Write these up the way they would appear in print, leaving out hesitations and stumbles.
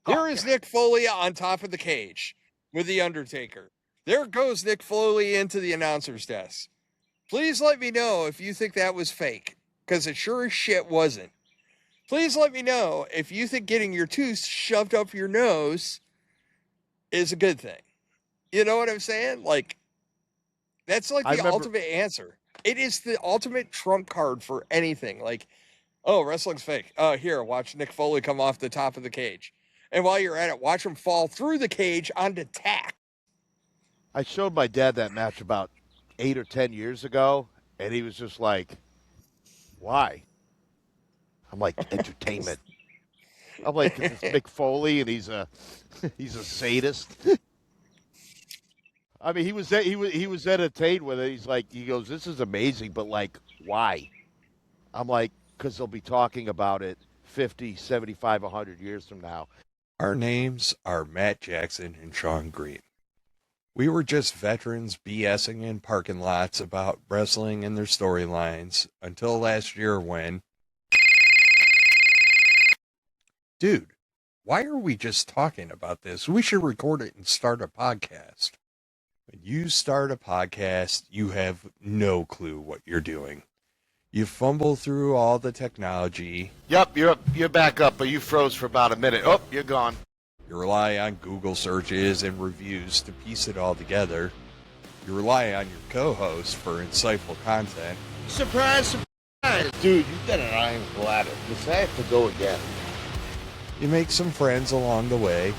Here is Nick Foley on top of the cage with The Undertaker. There goes Nick Foley into the announcer's desk. Please let me know if you think that was fake, because it sure as shit wasn't. Please let me know if you think getting your tooth shoved up your nose is a good thing. You know what I'm saying? Like, that's like the ultimate answer. It is the ultimate trump card for anything. Like, oh, wrestling's fake. Here, watch Nick Foley come off the top of the cage. And while you're at it, watch him fall through the cage onto tack. I showed my dad that match about 8 or 10 years ago, and he was just like, why? I'm like, entertainment. I'm like, it's Mick Foley, and he's a sadist. I mean, he was entertained with it. He goes, this is amazing, but like, why? I'm like, because they'll be talking about it 50, 75, 100 years from now. Our names are Matt Jackson and Sean Green. We were just veterans BSing in parking lots about wrestling and their storylines until last year when... Dude, why are we just talking about this? We should record it and start a podcast. When you start a podcast, you have no clue what you're doing. You fumble through all the technology. Yep, you're back up, but you froze for about a minute. Oh, you're gone. You rely on Google searches and reviews to piece it all together. You rely on your co-host for insightful content. Surprise, surprise. Dude, you've got an iron bladder. Does I have to go again? You make some friends along the way.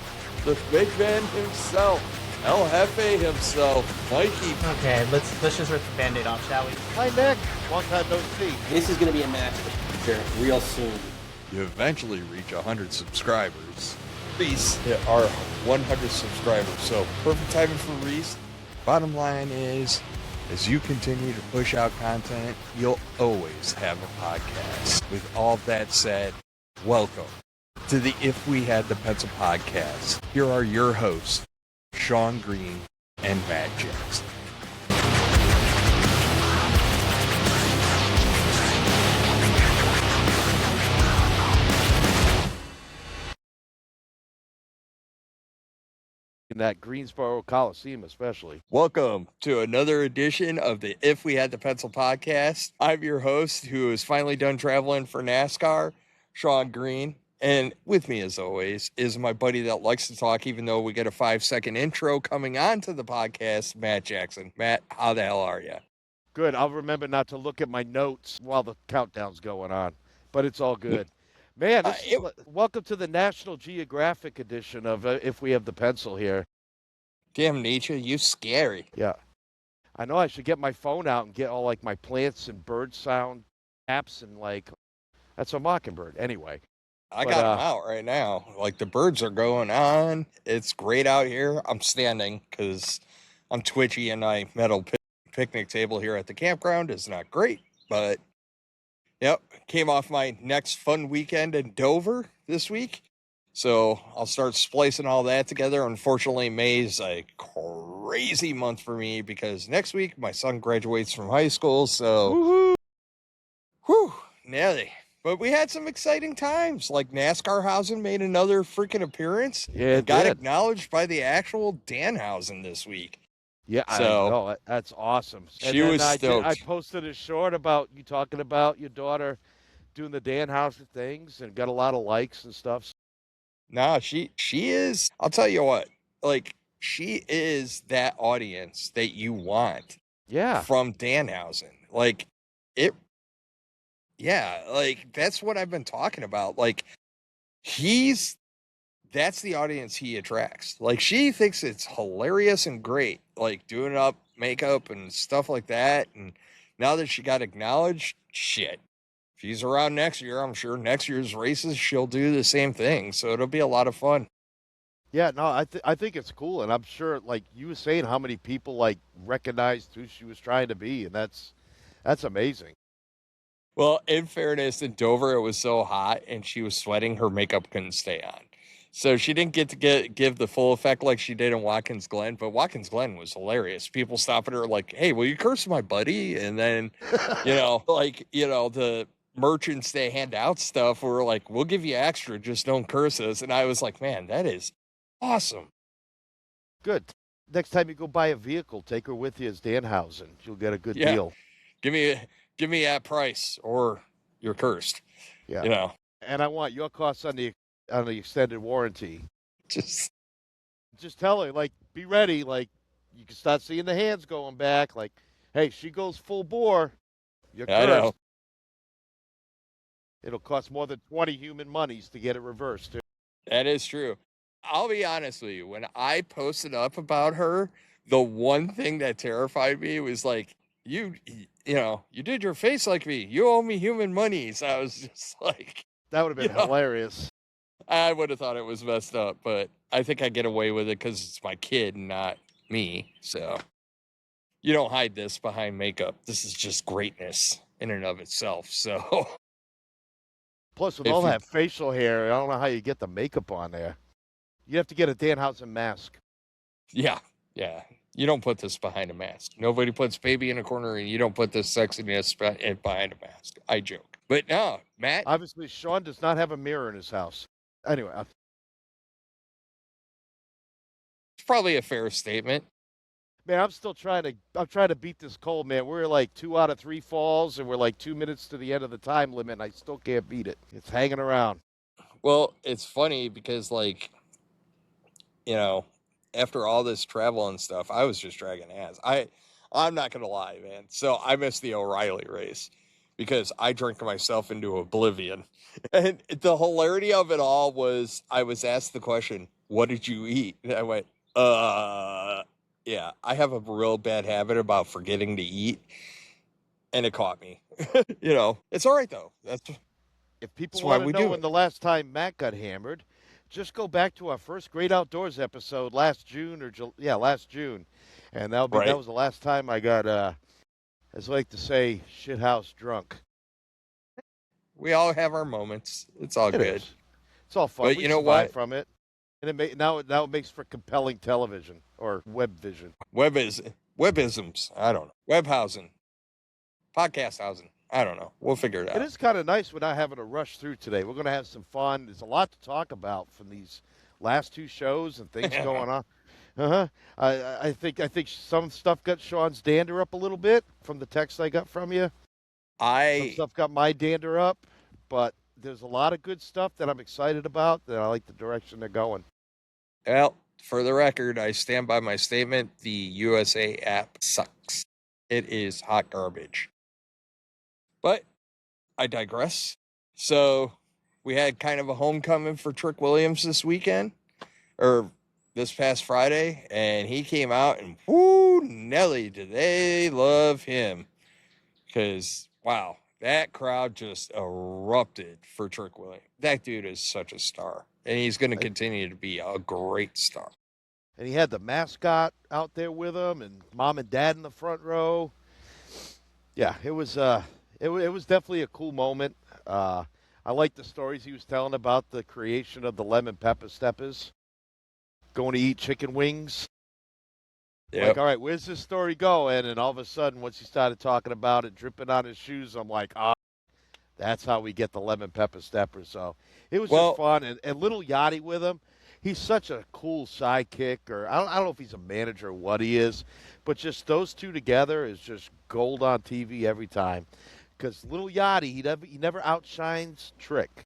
The big man himself, El Jefe himself, Mikey. Okay, let's just rip the Band-Aid off, shall we? Hi, Nick. Long time no see. This is going to be a match here real soon. You eventually reach 100 subscribers. Reese hit our 100 subscribers, so perfect timing for Reese. Bottom line is, as you continue to push out content, you'll always have a podcast. With all that said, welcome to the If We Had the Pencil podcast. Here are your hosts, Sean Green and Matt Jackson. In that Greensboro Coliseum especially. Welcome to another edition of the If We Had the Pencil podcast. I'm your host who is finally done traveling for NASCAR, Sean Green. And with me, as always, is my buddy that likes to talk, even though we get a 5-second intro coming on to the podcast, Matt Jackson. Matt, how the hell are you? Good. I'll remember not to look at my notes while the countdown's going on, but it's all good. Man, welcome to the National Geographic edition of If We Have the Pencil here. Damn, Nietzsche, you scary. Yeah. I know I should get my phone out and get all, like, my plants and bird sound apps and, like, that's a mockingbird. Anyway. I got them out right now. Like, the birds are going on. It's great out here. I'm standing because I'm twitchy and my metal picnic table here at the campground is not great, but... Yep, came off my next fun weekend in Dover this week. So I'll start splicing all that together. Unfortunately, May's a crazy month for me because next week my son graduates from high school. So, whew, Nelly. But we had some exciting times. Like NASCAR made another freaking appearance. Yeah, it got did. acknowledged by the actual Danhausen this week. Yeah, so, I know. That's awesome. She was stoked. I posted a short about you talking about your daughter doing the Danhausen things and got a lot of likes and stuff. No, she is. I'll tell you what, like, she is that audience that you want. Yeah. From Danhausen. Like, like, that's what I've been talking about. Like, that's the audience he attracts. Like, she thinks it's hilarious and great, like doing up makeup and stuff like that. And now that she got acknowledged, shit, if she's around next year, I'm sure next year's races she'll do the same thing. So it'll be a lot of fun. Yeah, no, I think it's cool, and I'm sure, like you were saying, how many people like recognized who she was trying to be, and that's amazing. Well, in fairness, in Dover it was so hot and she was sweating, her makeup couldn't stay on. So she didn't get to give the full effect like she did in Watkins Glen, but Watkins Glen was hilarious. People stopping her like, "Hey, will you curse my buddy?" And then, the merchants, they hand out stuff were like, we'll give you extra, just don't curse us. And I was like, man, that is awesome. Good. Next time you go buy a vehicle, take her with you as Danhausen. You'll get a good Yeah. deal. Give me that price or you're cursed. Yeah. You know, And I want your costs on the extended warranty. just Just tell her, like, be ready. Like, you can start seeing the hands going back. Like, hey, she goes full bore. You're I cursed. know. It'll cost more than 20 human monies to get it reversed. That is true. I'll be honest with you. When I posted up about her, the one thing that terrified me was like, you know, you did your face like me. You owe me human monies. I was just like, That would have been hilarious. I would have thought it was messed up, but I think I get away with it because it's my kid, not me. So you don't hide this behind makeup. This is just greatness in and of itself. So Plus, with If all you- that facial hair, I don't know how you get the makeup on there. You have to get a Danhausen mask. yeah, you don't put this behind a mask. Nobody puts baby in a corner, and you don't put this sexiness behind a mask. I joke, but no, Matt. Obviously, Sean does not have a mirror in his house. Anyway, It's probably a fair statement. man, I'm trying to beat this cold, man. We're like 2 out of 3 falls, and we're like 2 minutes to the end of the time limit, and I still can't beat it. It's hanging around. Well, it's funny because, like, you know, after all this travel and stuff, I was just dragging ass. I'm not gonna lie, man. So I missed the O'Reilly race because I drank myself into oblivion. And the hilarity of it all was I was asked the question, "What did you eat?" And I went, yeah, I have a real bad habit about forgetting to eat, and it caught me." You know, it's all right though. If people That's why want to we know do when it. the last time Matt got hammered, just go back to our first Great Outdoors episode last June last June, and that Right. was the last time I got as I like to say, shithouse drunk. We all have our moments. It's all It good. is. It's all fun. But We you know survive what? from it, and now it makes for compelling television or web vision. Webisms. I don't know. Webhousing. Podcast housing. I don't know. We'll figure it out. It is kind of nice we're not having to rush through today. We're going to have some fun. There's a lot to talk about from these last 2 shows and things going on. I think some stuff got Sean's dander up a little bit from the text I got from you. Some stuff got my dander up, but there's a lot of good stuff that I'm excited about. That I like the direction they're going. Well, for the record, I stand by my statement. The USA app sucks. It is hot garbage. But I digress. So we had kind of a homecoming for Trick Williams this weekend, or this past Friday, and he came out and whoo, Nelly, do they love him? Because wow, that crowd just erupted for Trick Williams. That dude is such a star, and he's going to continue to be a great star. And he had the mascot out there with him, and mom and dad in the front row. Yeah, it was definitely a cool moment. I like the stories he was telling about the creation of the lemon pepper steppers, going to eat chicken wings. Yep. Like, all right, where's this story going? And all of a sudden, once he started talking about it dripping on his shoes, I'm like, that's how we get the lemon pepper steppers. So it was just fun. And little Yachty with him. He's such a cool sidekick, or I don't know if he's a manager or what he is, but just those two together is just gold on TV every time. Because little Yachty, he never outshines Trick.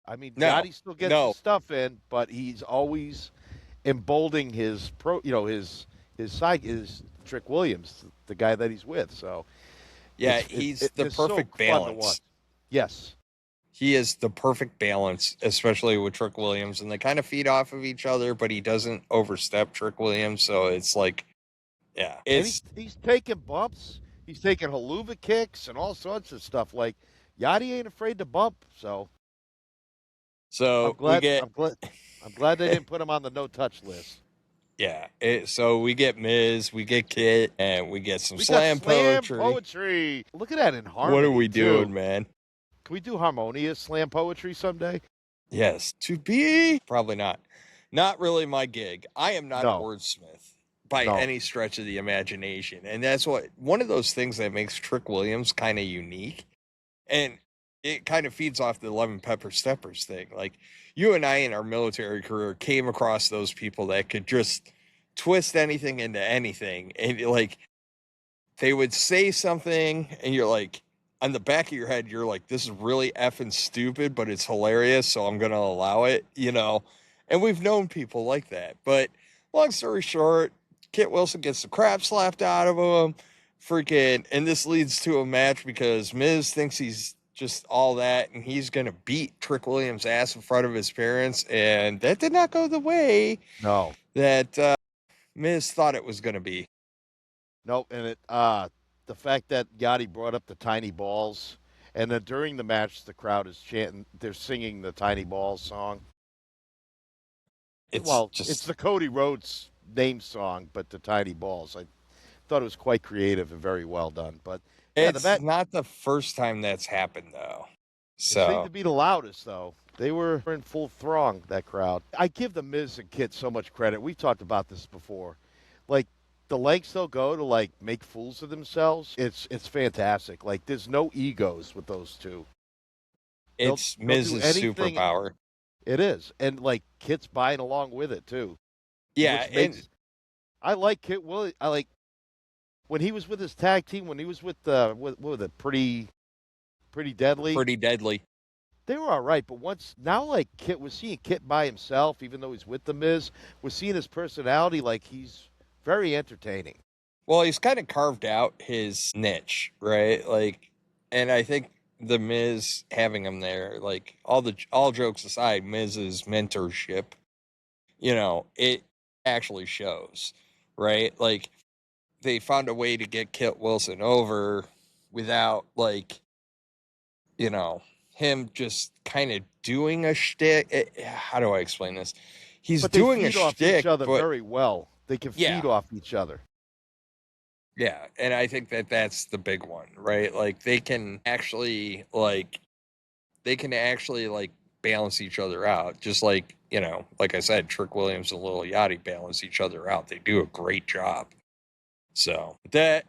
I mean, No, Yachty still gets his stuff in, but he's always emboldening his Trick Williams, the guy that he's with. So yeah, he's the perfect balance. Yes. He is the perfect balance, especially with Trick Williams, and they kind of feed off of each other, but he doesn't overstep Trick Williams, so it's like, yeah. He's taking bumps. He's taking haluva kicks and all sorts of stuff. Like, Yachty ain't afraid to bump, so I'm glad they didn't put him on the no-touch list. Yeah, so we get Miz, we get Kit, and we get some slam poetry. Look at that in harmony. What are we doing, man? Can we do harmonious slam poetry someday? Yes. To be? Probably not. Not really my gig. I am not a wordsmith by any stretch of the imagination. And that's one of those things that makes Trick Williams kind of unique. And it kind of feeds off the lemon pepper steppers thing. Like, you and I in our military career came across those people that could just twist anything into anything. And like, they would say something and you're like, on the back of your head, you're like, this is really effing stupid, but it's hilarious. So I'm going to allow it, you know? And we've known people like that. But long story short, Kit Wilson gets the crap slapped out of him. Freaking, and this leads to a match because Miz thinks he's just all that and he's going to beat Trick Williams' ass in front of his parents. And that did not go the way No. that Miz thought it was going to be. Nope. And the fact that Yachty brought up the tiny balls, and then during the match, the crowd is chanting, they're singing the Tiny Balls song. It's the Cody Rhodes name song, but the Tiny Balls. I thought it was quite creative and very well done. But yeah, it's not the first time that's happened, though. So it seemed to be the loudest, though. They were in full throng, that crowd. I give the Miz and Kit so much credit. We've talked about this before. Like, the lengths they'll go to, like, make fools of themselves, it's fantastic. Like, there's no egos with those two. It's Miz's superpower. It is. And, like, Kit's buying along with it, too. Yeah, I like Kit Williams. I like when he was with his tag team, when he was with what was it, Pretty Deadly. Pretty Deadly. They were all right, but now like Kit was seeing Kit by himself, even though he's with the Miz, we're seeing his personality, like he's very entertaining. Well, he's kind of carved out his niche, right? Like, and I think the Miz having him there, like all jokes aside, Miz's mentorship, you know, it actually shows, right? Like, they found a way to get Kit Wilson over without, like, you know, him just kind of doing a shtick. How do I explain this? He's doing a shtick, each other very well. They can feed off each other. Yeah, and I think that's the big one, right? Like, they can actually balance each other out, just like, you know, like I said, Trick Williams and Lil Yachty balance each other out. They do a great job. So that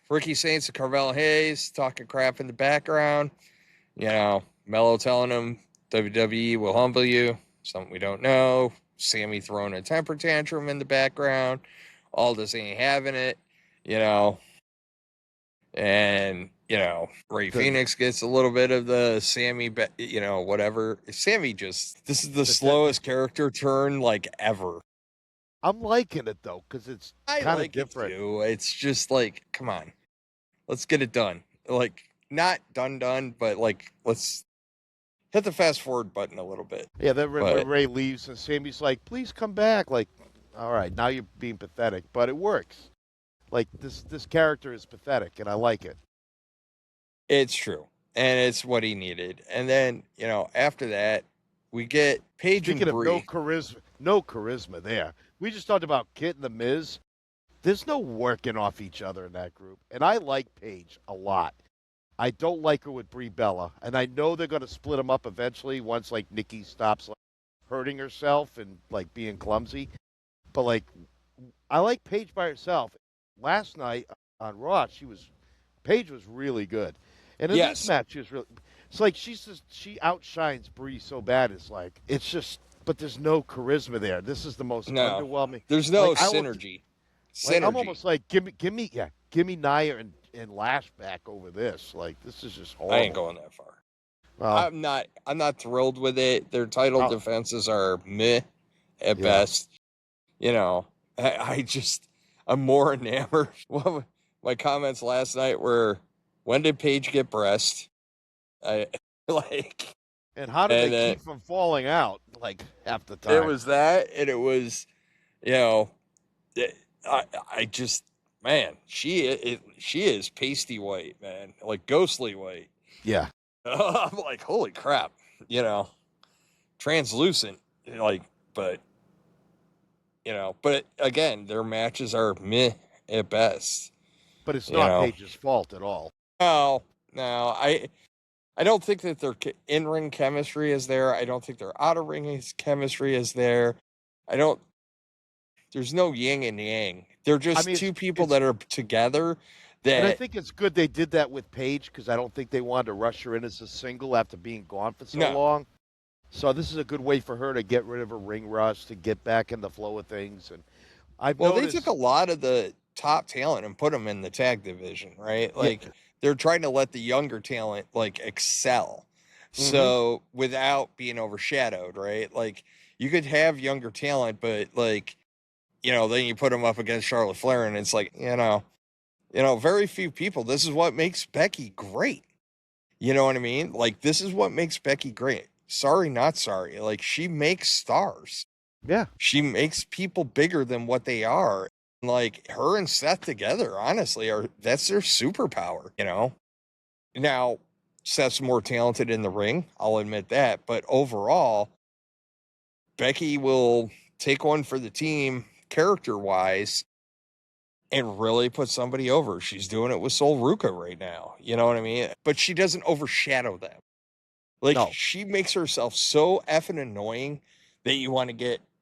Ricky Saints and Carmelo Hayes talking crap in the background, you know, Mello telling him WWE will humble you, something we don't know. Sammy throwing a temper tantrum in the background. Aldous ain't having it, you know. And, you know, Ray Phoenix gets a little bit of the Sammy, you know, whatever. Sammy this is the slowest character turn, like, ever. I'm liking it, though, because it's kind of different. It too. It's just like, come on, let's get it done. Like, not done, but, like, let's hit the fast forward button a little bit. Yeah, then when Ray leaves and Sammy's like, please come back. Like, all right, now you're being pathetic, but it works. Like, this character is pathetic, and I like it. It's true, and it's what he needed. And then, you know, after that, we get Paige and Brie. Speaking of no charisma there. We just talked about Kit and The Miz. There's no working off each other in that group. And I like Paige a lot. I don't like her with Brie Bella. And I know they're going to split them up eventually once, like, Nikki stops, like, hurting herself and, like, being clumsy. But, like, I like Paige by herself. Last night on Raw, Paige was really good. And in this match, she was really... It's like she outshines Brie so bad. It's like, it's just... But there's no charisma there. This is the most underwhelming. There's no synergy. Like, I'm almost like, give me Nia and Lash back over this. Like, this is just horrible. I ain't going that far. I'm not thrilled with it. Their title defenses are meh at best. You know, I'm more enamored. Well, my comments last night were, when did Paige get breast? And how did they keep from falling out, like, half the time? It was that, and it was, you know, man, she is pasty white, man, like ghostly white. Yeah. I'm like, holy crap, you know, translucent, like, but, you know, but again, their matches are meh at best. But it's not Paige's fault at all. No, I don't think that their in-ring chemistry is there. I don't think their out-of-ring chemistry is there. There's no yin and yang. They're just two people that are together And I that think it's good they did that with Paige because I don't think they wanted to rush her in as a single after being gone for so no. long. So this is a good way for her to get rid of her ring rust, to get back in the flow of things. And I've Well, they took a noticed, lot of the top talent and put them in the tag division, right? yeah, Like they're trying to let the younger talent like excel. hmm So without being overshadowed, right? Like you could have younger talent, but like, then you put them up against Charlotte Flair and it's like, very few people. This is what makes Becky great. You know what I mean? Like this is what makes Becky great. Sorry, not sorry. Like she makes stars. yeah, She makes people bigger than what they are. Like her and Seth together, honestly, that's their superpower. Now, Seth's more talented in the ring, I'll admit that, but overall, Becky will take one for the team character-wise and really put somebody over. She's doing it with Sol Ruca right now. You know what I mean? But she doesn't overshadow them. Like no, she makes herself so effing annoying that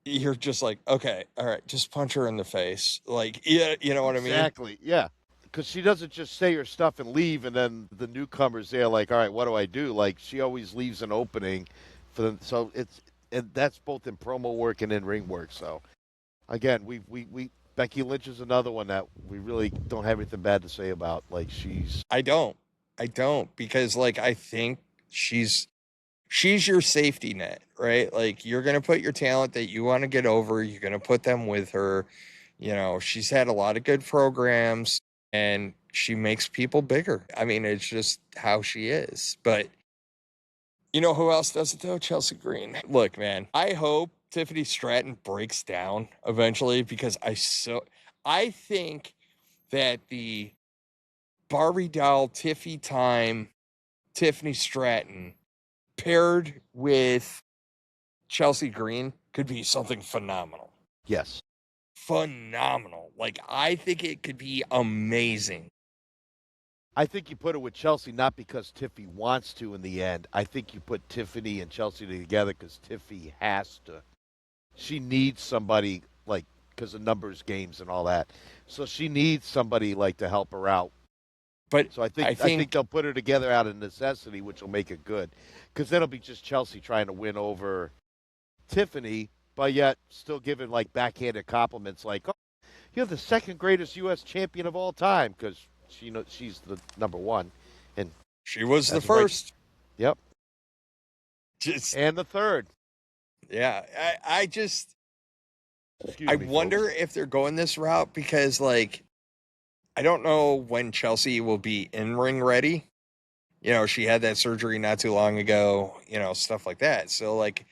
you're just like, okay, all right, just punch her in the face. Like, yeah, you know what I mean? exactly, yeah. Because she doesn't just say her stuff and leave, and then the newcomers there, like, all right, what do I do? Like, she always leaves an opening for them. So and that's both in promo work and in ring work. So again, we Becky Lynch is another one that we really don't have anything bad to say about. Like, she's I don't. I don't because like I think she's your safety net, right? Like you're going to put your talent that you want to get over, you're going to put them with her. She's had a lot of good programs and she makes people bigger. I mean, it's just how she is. But you know who else does it though? Chelsea Green. Look, man, I hope Tiffany Stratton breaks down eventually because I think that the Barbie doll Tiffy time Tiffany Stratton paired with Chelsea Green could be something phenomenal. yes. Phenomenal. Like I think it could be amazing. I think you put it with Chelsea not because Tiffy wants to in the end. I think you put Tiffany and Chelsea together because Tiffy has to. She needs somebody like because of numbers games and all that. So she needs somebody like to help her out. But So I I think think they'll put her together out of necessity, which will make it good. Because then it'll be just Chelsea trying to win over Tiffany, but yet still giving like backhanded compliments, like, "Oh, you're the second greatest U.S. champion of all time," because she's the number one, and she was the as of right, first. yep, Just and the third. yeah. I just Excuse I me, folks. wonder if they're going this route because like I don't know when Chelsea will be in ring ready. She had that surgery not too long ago, stuff like that. So like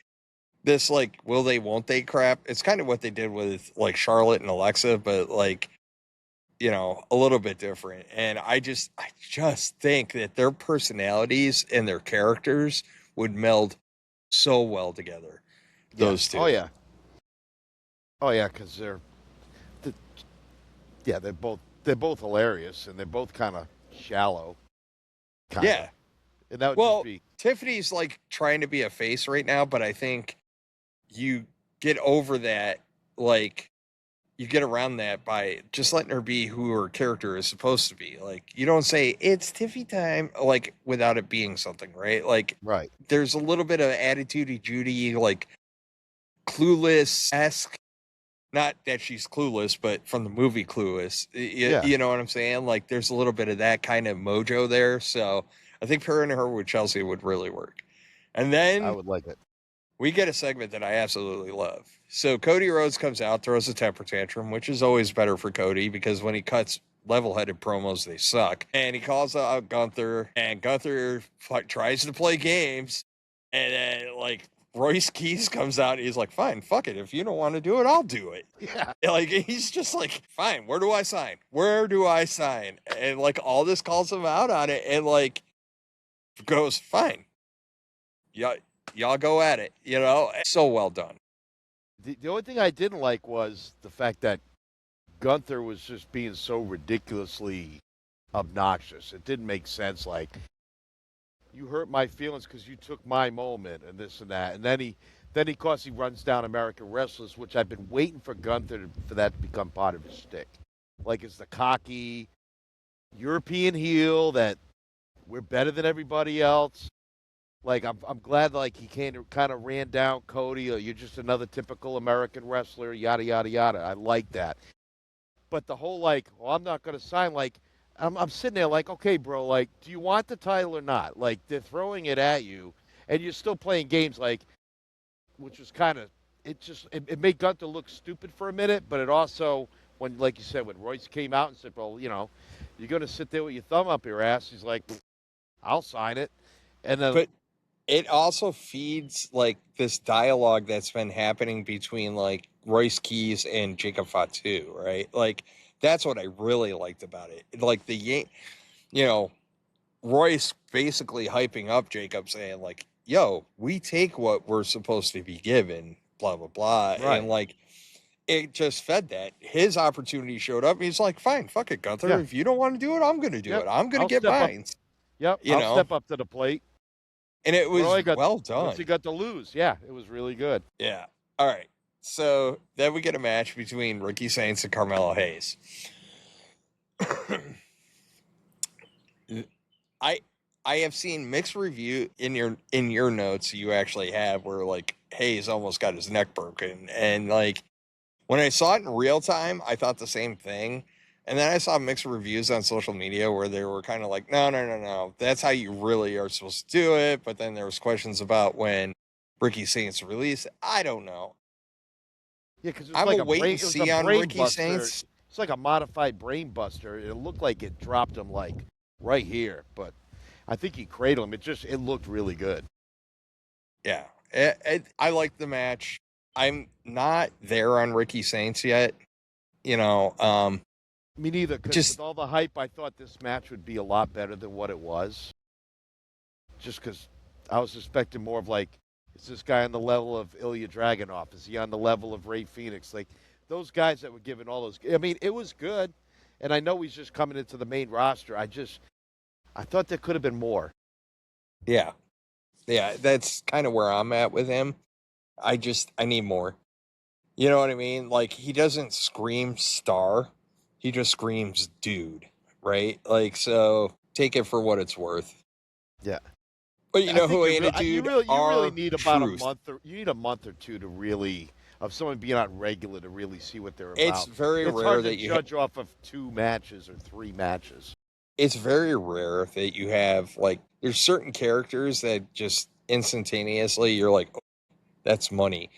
this like will they won't they crap. It's kind of what they did with like Charlotte and Alexa, but like a little bit different. And I just think that their personalities and their characters would meld so well together. Yeah. Those Oh two. yeah. Oh yeah. Because th- yeah, they're both hilarious, and they're both kind of shallow, kind of, Yeah. and that would just Well, be Tiffany's like trying to be a face right now, but I think you get over that, like you get around that by just letting her be who her character is supposed to be. Like you don't say it's Tiffy time, like without it being something, right? Like right. there's a little bit of attitude Judy, like Clueless esque. Not that she's clueless, but from the movie Clueless, Yeah, you know what I'm saying? Like there's a little bit of that kind of mojo there. So I think pairing her with Chelsea would really work. And I then would like it. we get a segment that I absolutely love. So Cody Rhodes comes out, throws a temper tantrum, which is always better for Cody because when he cuts level-headed promos, they suck. And he calls out Gunther, and Gunther tries to play games, and then like Royce Keys comes out, and he's like, "Fine, fuck it. If you don't want to do it, I'll do it." Yeah. Like he's just like, "Fine, where do I sign? Where do I sign?" And like all this calls him out on it, and like goes, "Fine, yeah." Y'all go at it, so well done. The only thing I didn't like was the fact that Gunther was just being so ridiculously obnoxious. It didn't make sense. Like, you hurt my feelings because you took my moment and this and that. And then of course, he runs down American wrestlers, which I've been waiting for Gunther for that to become part of his shtick. Like, it's the cocky, European heel that we're better than everybody else. Like I'm glad like he kind of ran down Cody. You're just another typical American wrestler. Yada yada yada. I like that. But the whole like, well, I'm not going to sign. Like, I'm sitting there like, okay, bro. Like, do you want the title or not? Like, they're throwing it at you, and you're still playing games. Like, which was kind of it made Gunther look stupid for a minute, but it also when like you said when Royce came out and said, well, you're going to sit there with your thumb up your ass. He's like, I'll sign it, and then. But it also feeds like this dialogue that's been happening between like Royce Keys and Jacob Fatu, right? Like that's what I really liked about it. Like Royce basically hyping up Jacob, saying like, "Yo, we take what we're supposed to be given," blah blah blah, Right. and like it just fed that. His opportunity showed up. And he's like, "Fine, fuck it, Gunther. Yeah. If you don't want to do it, I'm going to do it. I'm going to get step up. mine." Yep, I'll step up to the plate. And it was well done. What's he got to lose? Yeah, it was really good. Yeah. All right. So then we get a match between Ricky Saints and Carmelo Hayes. I have seen mixed review in your notes you actually have where like Hayes almost got his neck broken, and like when I saw it in real time I thought the same thing, and then I saw mixed reviews on social media where they were kind of like no, that's how you really are supposed to do it, but then there was questions about when Ricky Saints released. I don't know. Yeah, because I'm like a wait and see on Ricky Saints. It's like a modified brain buster. It looked like it dropped him like right here, but I think he cradled him. It looked really good. Yeah, I like the match. I'm not there on Ricky Saints yet. Me neither. Because with all the hype, I thought this match would be a lot better than what it was. Just because I was expecting more of like, is this guy on the level of Ilya Dragunov? Is he on the level of Ray Phoenix? Like those guys that were given all those. I mean, it was good, and I know he's just coming into the main roster. I thought there could have been more. Yeah, that's kind of where I'm at with him. I need more. You know what I mean? Like he doesn't scream star, he just screams dude, right? Like so, take it for what it's worth. Yeah. But you know who ain't a dude? You really need about truth. a month. You need a month or two to really of someone being on regular to really see what they're about. It's very rare hard that to you judge off of 2 matches or 3 matches. It's very rare that you have like there's certain characters that just instantaneously you're like, oh, that's money.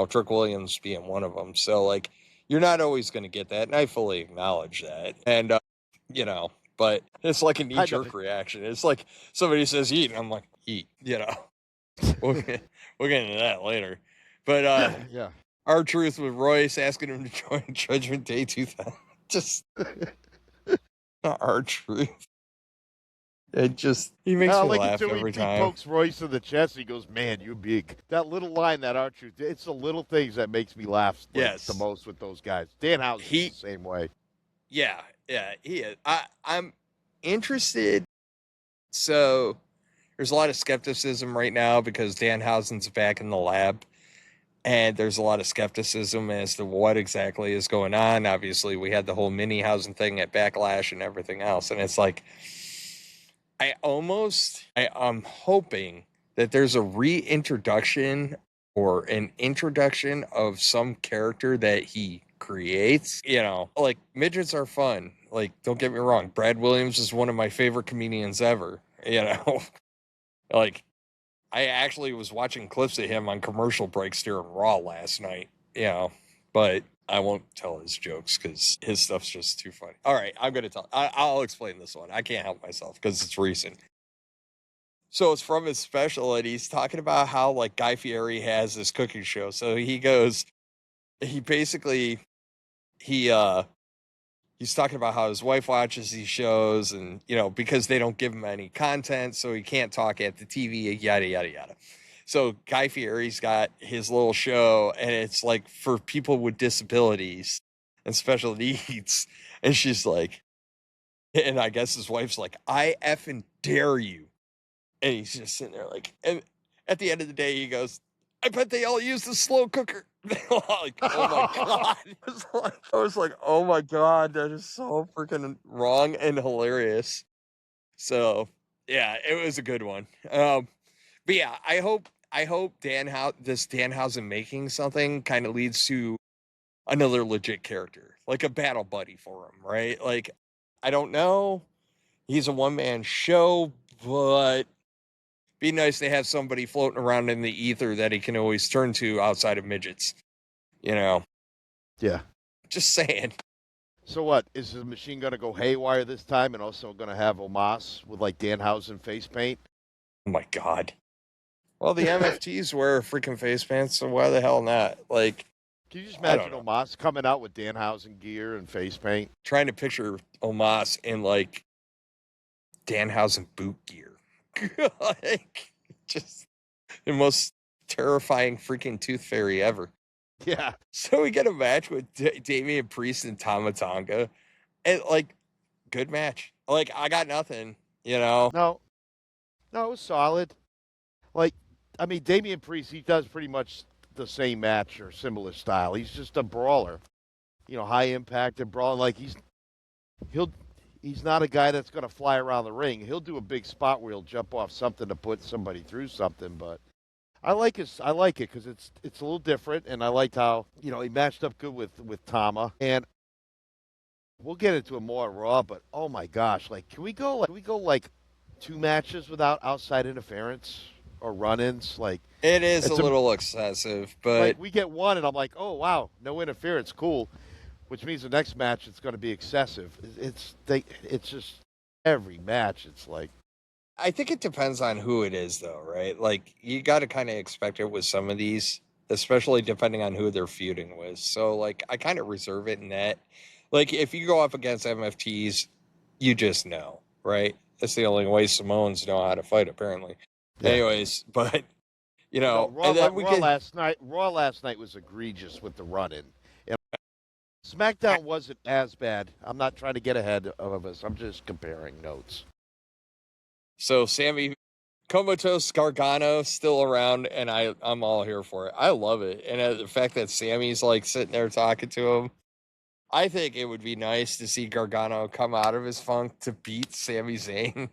Trick Williams being one of them. So like you're not always going to get that, and I fully acknowledge that. And but it's like a knee-jerk reaction. It's like somebody says eat, and I'm like eat. We'll get into that later. But yeah, R-Truth with Royce asking him to join Judgment Day 2000. Just not R-Truth. He makes me laugh every time. He pokes Royce in the chest. He goes, "Man, you're big." That little line, that R-Truth. It's the little things that makes me laugh the most with those guys. Danhausen the same way. Yeah, he is. I'm interested. So there's a lot of skepticism right now because Danhausen's back in the lab, and there's a lot of skepticism as to what exactly is going on. Obviously, we had the whole Minihausen thing at Backlash and everything else, and it's like I'm hoping that there's a reintroduction or an introduction of some character that he creates. Like midgets are fun. Like, don't get me wrong. Brad Williams is one of my favorite comedians ever. Like I actually was watching clips of him on commercial breaks during Raw last night, but I won't tell his jokes because his stuff's just too funny. All right, I'm going to tell. I'll explain this one. I can't help myself because it's recent. So it's from his special, and he's talking about how, like, Guy Fieri has this cooking show. So he goes, he's talking about how his wife watches these shows and, because they don't give him any content, so he can't talk at the TV, yada, yada, yada. So Guy Fieri's got his little show, and it's like for people with disabilities and special needs. And she's like, and I guess his wife's like, I effing dare you. And he's just sitting there like, and at the end of the day, he goes, I bet they all use the slow cooker. Like, oh my god. I was like, oh my god, that is so freaking wrong and hilarious. So yeah, it was a good one. But yeah, I hope this Danhausen making something kind of leads to another legit character, like a battle buddy for him, right? Like, I don't know. He's a one-man show, but be nice to have somebody floating around in the ether that he can always turn to outside of midgets. You know, Yeah. just saying. So what? Is the machine going to go haywire this time and also going to have Omos with like Danhausen face paint? Oh my god. Well, the MFTs wear freaking face pants, so why the hell not? Like, Can you just I don't imagine know. Omos coming out with Danhausen gear and face paint? Trying to picture Omos in like Danhausen boot gear. Like, just the most terrifying freaking tooth fairy ever. Yeah. So we get a match with Damian Priest and Tama Tonga, and like, good match. Like, I got nothing, you know. No, no, it was solid. Like, I mean, Damian Priest, he does pretty much the same match or similar style. He's just a brawler, high impact and brawling. Like he's not a guy that's going to fly around the ring. He'll do a big spot where he'll jump off something to put somebody through something. But I like it because it's a little different, and I liked how he matched up good with Tama. And we'll get into it more on Raw. But oh my gosh, like can we go like 2 matches without outside interference or run-ins? Like It is a it's little excessive, like but we get one, and I'm like, oh wow, no interference, cool. Which means the next match it's going to be excessive. It's just every match. It's like I think it depends on who it is, though, right? Like, you got to kind of expect it with some of these, especially depending on who they're feuding with. So, like, I kind of reserve it in that. Like, if you go up against MFTs, you just know, right? That's the only way Samoans know how to fight, apparently. yeah. Anyways, but, Raw, and then we get. Raw last night was egregious with the run-in. And SmackDown wasn't as bad. I'm not trying to get ahead of us. I'm just comparing notes. So, Sammy Comatose Gargano still around, and I'm all here for it. I love it. And the fact that Sammy's like sitting there talking to him, I think it would be nice to see Gargano come out of his funk to beat Sammy Zane,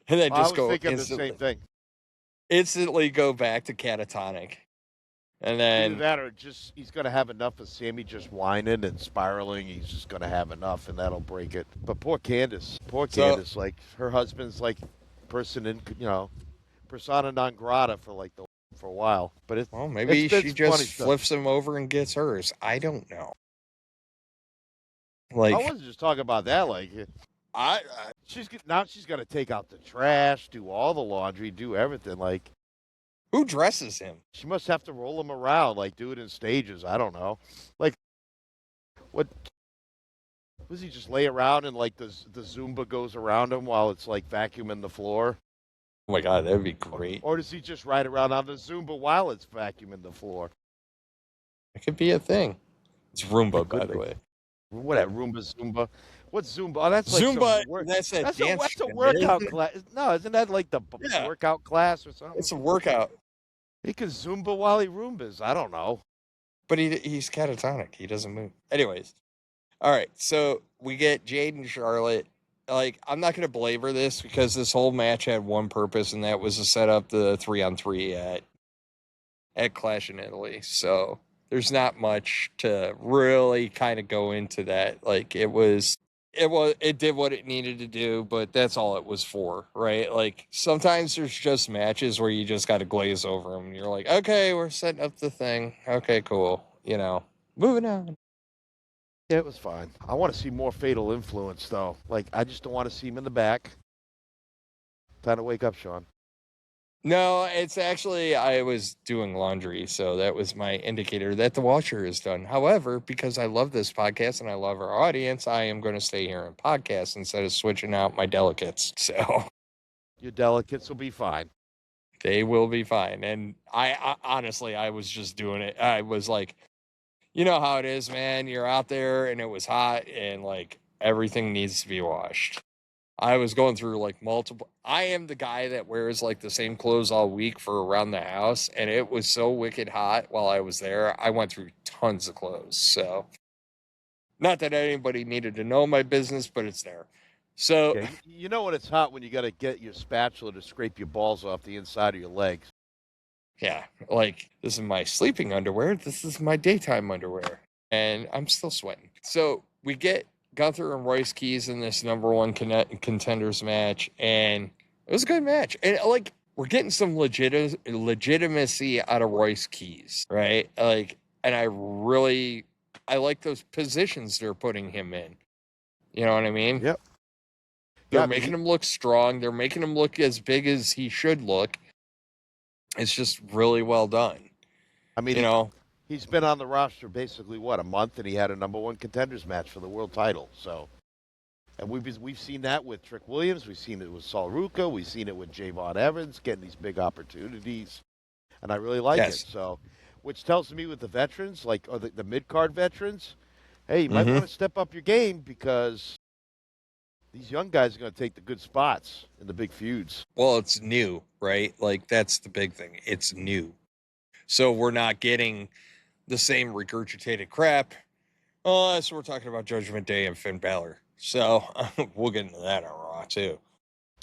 and then I just was go thinking the same thing. instantly go back to catatonic, and Either then that or just he's going to have enough of Sammy just whining and spiraling. He's just going to have enough, and that'll break it. But poor Candace, like her husband's like person in persona non grata for a while. But maybe it's she funny just stuff. flips him over and gets hers. I don't know. I Like, wasn't just talking about that. Like I she's got to take out the trash, do all the laundry, do everything. Like who dresses him? she must have to roll him around, like do it in stages. I don't know. Like what? Was he just lay around and like the Zumba goes around him while it's like vacuuming the floor? Oh my god, that'd be great. Or does he just ride around on the Zumba while it's vacuuming the floor? It could be a thing. It's Roomba, It could by the be. way. What Roomba Zumba? What's Zumba? Oh, that's like Zumba, some work. that's a That's dance. a shit, workout isn't it? class. No, isn't that like the Yeah. workout class or something? It's a workout, He can Zumba while he Roombas. I don't know. but he's catatonic. He doesn't move. Anyways, all right. So we get Jade and Charlotte. Like, I'm not going to belabor this because this whole match had one purpose, and that was to set up the 3-on-3 at Clash in Italy. So there's not much to really kind of go into that. Like, it did what it needed to do, but that's all it was for, right? Like, sometimes there's just matches where you just got to glaze over them. You're like, okay, we're setting up the thing. Okay, cool. Moving on. Yeah, it was fine. I want to see more Fatal Influence, though. Like, I just don't want to see him in the back. Time to wake up, Sean. No, it's actually, I was doing laundry, so that was my indicator that the washer is done. However, because I love this podcast and I love our audience, I am going to stay here and podcast instead of switching out my delicates. So Your delicates will be fine. they will be fine. And I honestly, I was just doing it. I was like, you know how it is, man. You're out there and it was hot and like everything needs to be washed. I was going through like multiple. I am the guy that wears like the same clothes all week for around the house, and it was so wicked hot while I was there. I went through tons of clothes. So, not that anybody needed to know my business, but it's there. So, Yeah, you know when it's hot when you got to get your spatula to scrape your balls off the inside of your legs. yeah, like this is my sleeping underwear. This is my daytime underwear, and I'm still sweating. So we get Gunther and Royce Keys in this number one contenders match, and it was a good match. And like we're getting some legitimacy out of Royce Keys, right? Like, and I like those positions they're putting him in. You know what I mean? Yep. They're Yeah, making him look strong. They're making him look as big as he should look. It's just really well done. I mean, You know, he's been on the roster basically what, a month, and he had a number one contenders match for the world title. So, and we've seen that with Trick Williams, we've seen it with Sol Ruca, we've seen it with Javon Evans getting these big opportunities, and I really like Yes. it. So, which tells me with the veterans, like or the mid card veterans, hey, you might Mhm. want to step up your game because these young guys are going to take the good spots in the big feuds. Well, it's new, right? Like that's the big thing. It's new. So we're not getting the same regurgitated crap. So we're talking about Judgment Day and Finn Balor. So we'll get into that on Raw too.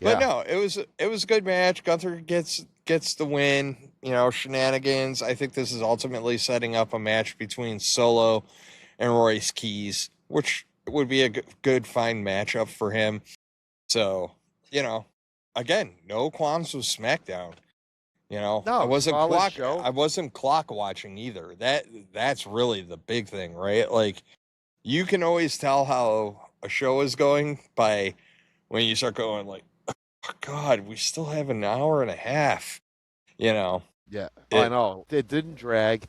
But Yeah. no, it was a good match. Gunther gets the win. You know, shenanigans. I think this is ultimately setting up a match between Solo and Royce Keys, which would be a good fine matchup for him. So, you know, again, no qualms with SmackDown. You know, No, solid show. I wasn't clock watching either. That's really the big thing, right? Like you can always tell how a show is going by when you start going like, oh, God, we still have an hour and a half. You know, Yeah, I it know. It didn't drag.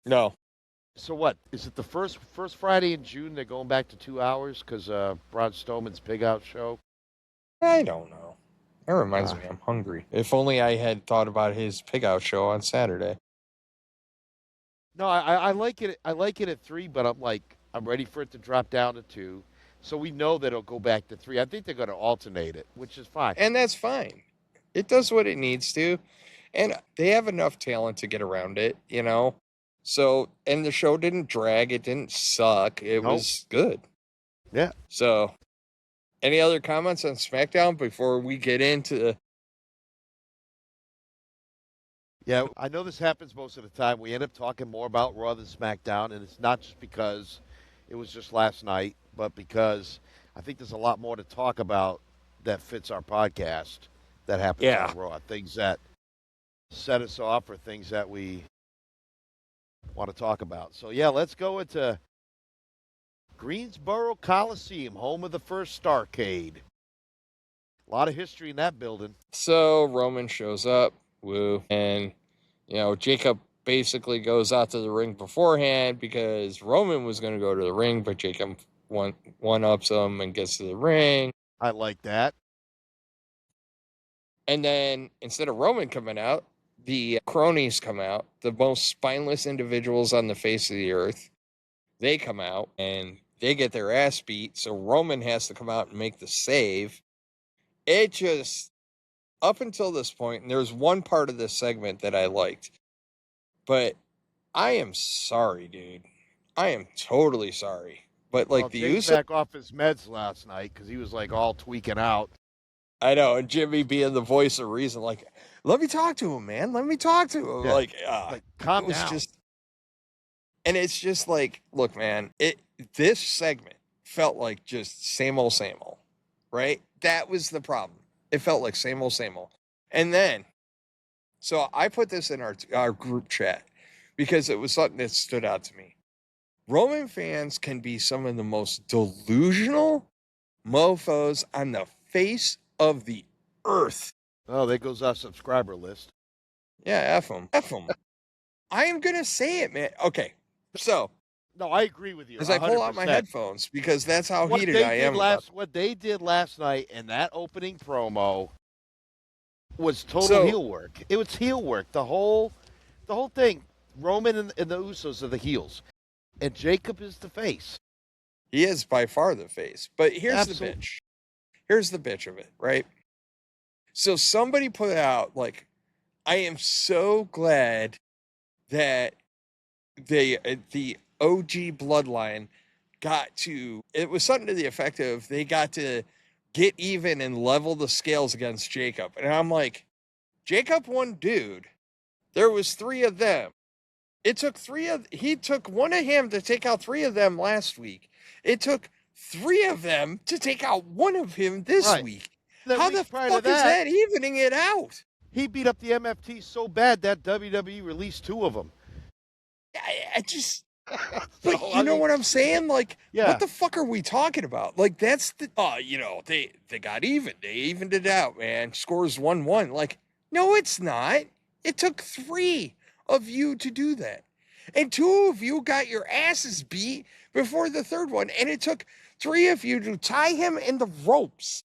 no, So what? Is it the first Friday in June they're going back to 2 hours because Braun Strowman's Pig Out show? I don't know. That reminds Ah. me, I'm hungry. If only I had thought about his pig out show on Saturday. No, I like it. I like it at 3, but I'm ready for it to drop down to 2. So we know that it'll go back to 3. I think they're going to alternate it, which is fine. And that's fine. It does what it needs to. And they have enough talent to get around it, you know? So, and the show didn't drag. It didn't suck. It Nope. was good. Yeah. So, any other comments on SmackDown before we get into. Yeah, I know this happens most of the time. We end up talking more about Raw than SmackDown, and it's not just because it was just last night, but because I think there's a lot more to talk about that fits our podcast that happens Yeah. on Raw. Things that set us off or things that we want to talk about. So, yeah, let's go into Greensboro Coliseum, home of the first Starcade. A lot of history in that building. So, Roman shows up. Woo. And, you know, Jacob basically goes out to the ring beforehand because Roman was going to go to the ring, but Jacob one-ups him and gets to the ring. I like that. And then instead of Roman coming out, the cronies come out, the most spineless individuals on the face of the earth. They come out and they get their ass beat. So Roman has to come out and make the save. It just, up until this point, and there's one part of this segment that I liked, but I am sorry, dude. I am totally sorry. But like the Jay's Usos, back off his meds last night because he was like all tweaking out. I know, and Jimmy being the voice of reason, like, let me talk to him, man. Let me talk to him. Yeah. Like, Calm it was down. just, and it's just like, look, man, this segment felt like just same old, right? That was the problem. It felt like same old. And then, so I put this in our group chat because it was something that stood out to me. Roman fans can be some of the most delusional mofos on the face of the earth. Oh, there goes our subscriber list. Yeah, F them. I am going to say it, man. Okay, so. No, I agree with you. As I pull out my 100%. headphones because that's how What heated they I did am. what they did last night in that opening promo was total heel work. It was heel work. The whole thing. Roman and the Usos are the heels, and Jacob is the face. He is by far the face. But here's Absolutely. the bitch. here's the bitch of it, right? So somebody put out, like, I am so glad that the OG Bloodline got to, it was something to the effect of they got to get even and level the scales against Jacob. And I'm like, Jacob one dude, there was 3 of them. It took he took one of him to take out 3 of them last week. It took 3 of them to take out one of him this week. How the fuck is that evening it out? He beat up the MFT so bad that WWE released 2 of them. I just, but you know what I'm saying? Like, what the fuck are we talking about? Like, that's the, you know, they got even. They evened it out, man. Scores 1-1. Like, no, it's not. It took 3 of you to do that. And 2 of you got your asses beat before the 3rd one. And it took 3 of you to tie him in the ropes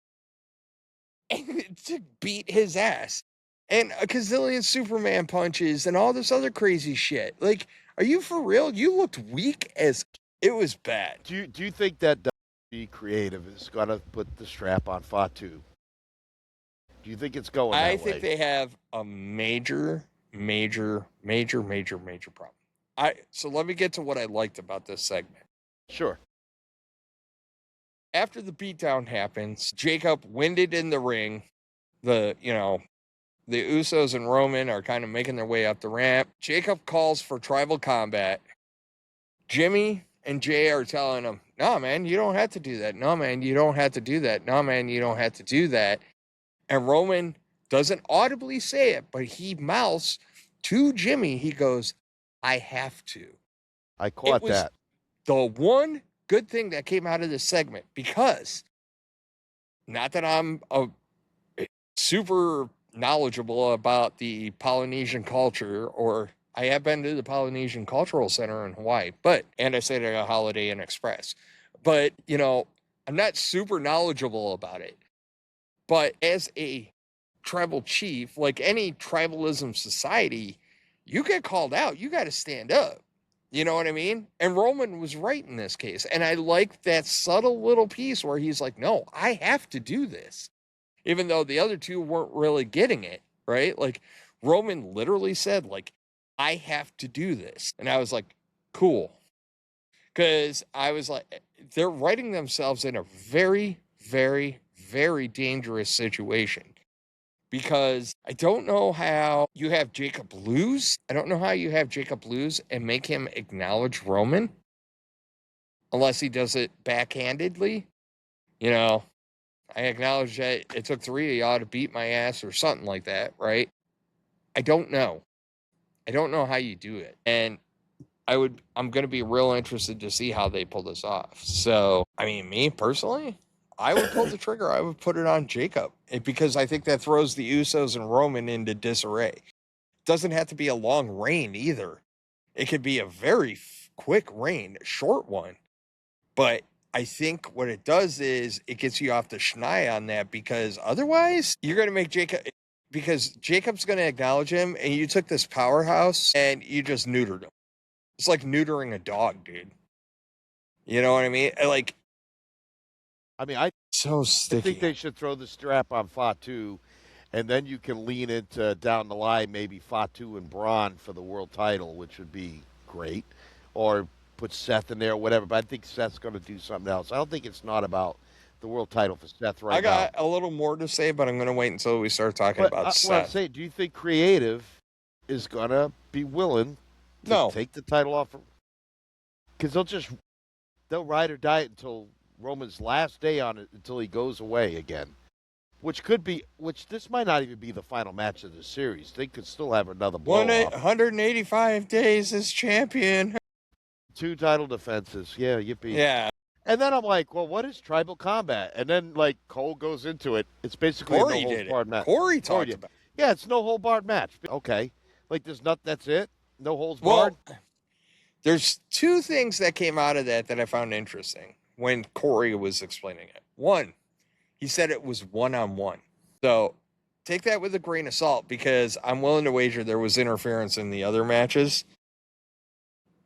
and to beat his ass. And a gazillion Superman punches and all this other crazy shit. Like, are you for real? You looked weak as, it was bad. Do you think that WWE Creative is going to put the strap on Fatu? Do you think it's going that way? I think they have a major problem. So let me get to what I liked about this segment. Sure. After the beatdown happens, Jacob winded in the ring. The Usos and Roman are kind of making their way up the ramp. Jacob calls for tribal combat. Jimmy and Jay are telling him, no, man, you don't have to do that. No, man, you don't have to do that. No, man, you don't have to do that. And Roman doesn't audibly say it, but he mouths to Jimmy. He goes, I have to. I caught that. The one good thing that came out of this segment, because not that I'm a super knowledgeable about the Polynesian culture, or I have been to the Polynesian Cultural Center in Hawaii, and I stayed at a Holiday Inn Express, but I'm not super knowledgeable about it. But as a tribal chief, like any tribalism society, you get called out, you got to stand up. You know what I mean? And Roman was right in this case. And I like that subtle little piece where he's like, no, I have to do this. Even though the other 2 weren't really getting it, right? Like, Roman literally said, like, I have to do this. And I was like, cool. Because I was like, they're writing themselves in a very, very, very dangerous situation. Because I don't know how you have Jacob lose. I don't know how you have Jacob lose and make him acknowledge Roman. Unless he does it backhandedly. I acknowledge that it took 3 of y'all to beat my ass or something like that, right? I don't know. I don't know how you do it. And I'm going to be real interested to see how they pull this off. So, I mean, me personally, I would pull the trigger. I would put it on Jacob because I think that throws the Usos and Roman into disarray. It doesn't have to be a long reign either. It could be a very quick reign, a short one. But I think what it does is it gets you off the schneid on that, because otherwise you're going to make Jacob, because Jacob's going to acknowledge him, and you took this powerhouse and you just neutered him. It's like neutering a dog, dude. You know what I mean? Like, so sticky. I think they should throw the strap on Fatu, and then you can lean into down the line maybe Fatu and Braun for the world title, which would be great, or put Seth in there or whatever. But I think Seth's going to do something else. I don't think it's not about the world title for Seth right now. I got a little more to say, but I'm going to wait until we start talking about Seth. Well, say, do you think Creative is going to be willing to take the title off? Because they'll ride or die until Roman's last day on it, until he goes away again. Which this might not even be the final match of the series. They could still have another blow-off. 185 days as champion. 2 title defenses. Yeah, yippee. Yeah. And then I'm like, well, what is tribal combat? And then, like, Cole goes into it. It's basically a no-holds-barred match. Corey talked about it. Yeah, it's no-hold-barred match. Okay. Like, there's nothing, that's it? No holds barred? Well, there's 2 things that came out of that I found interesting when Corey was explaining it. One, he said it was one-on-one. So take that with a grain of salt, because I'm willing to wager there was interference in the other matches.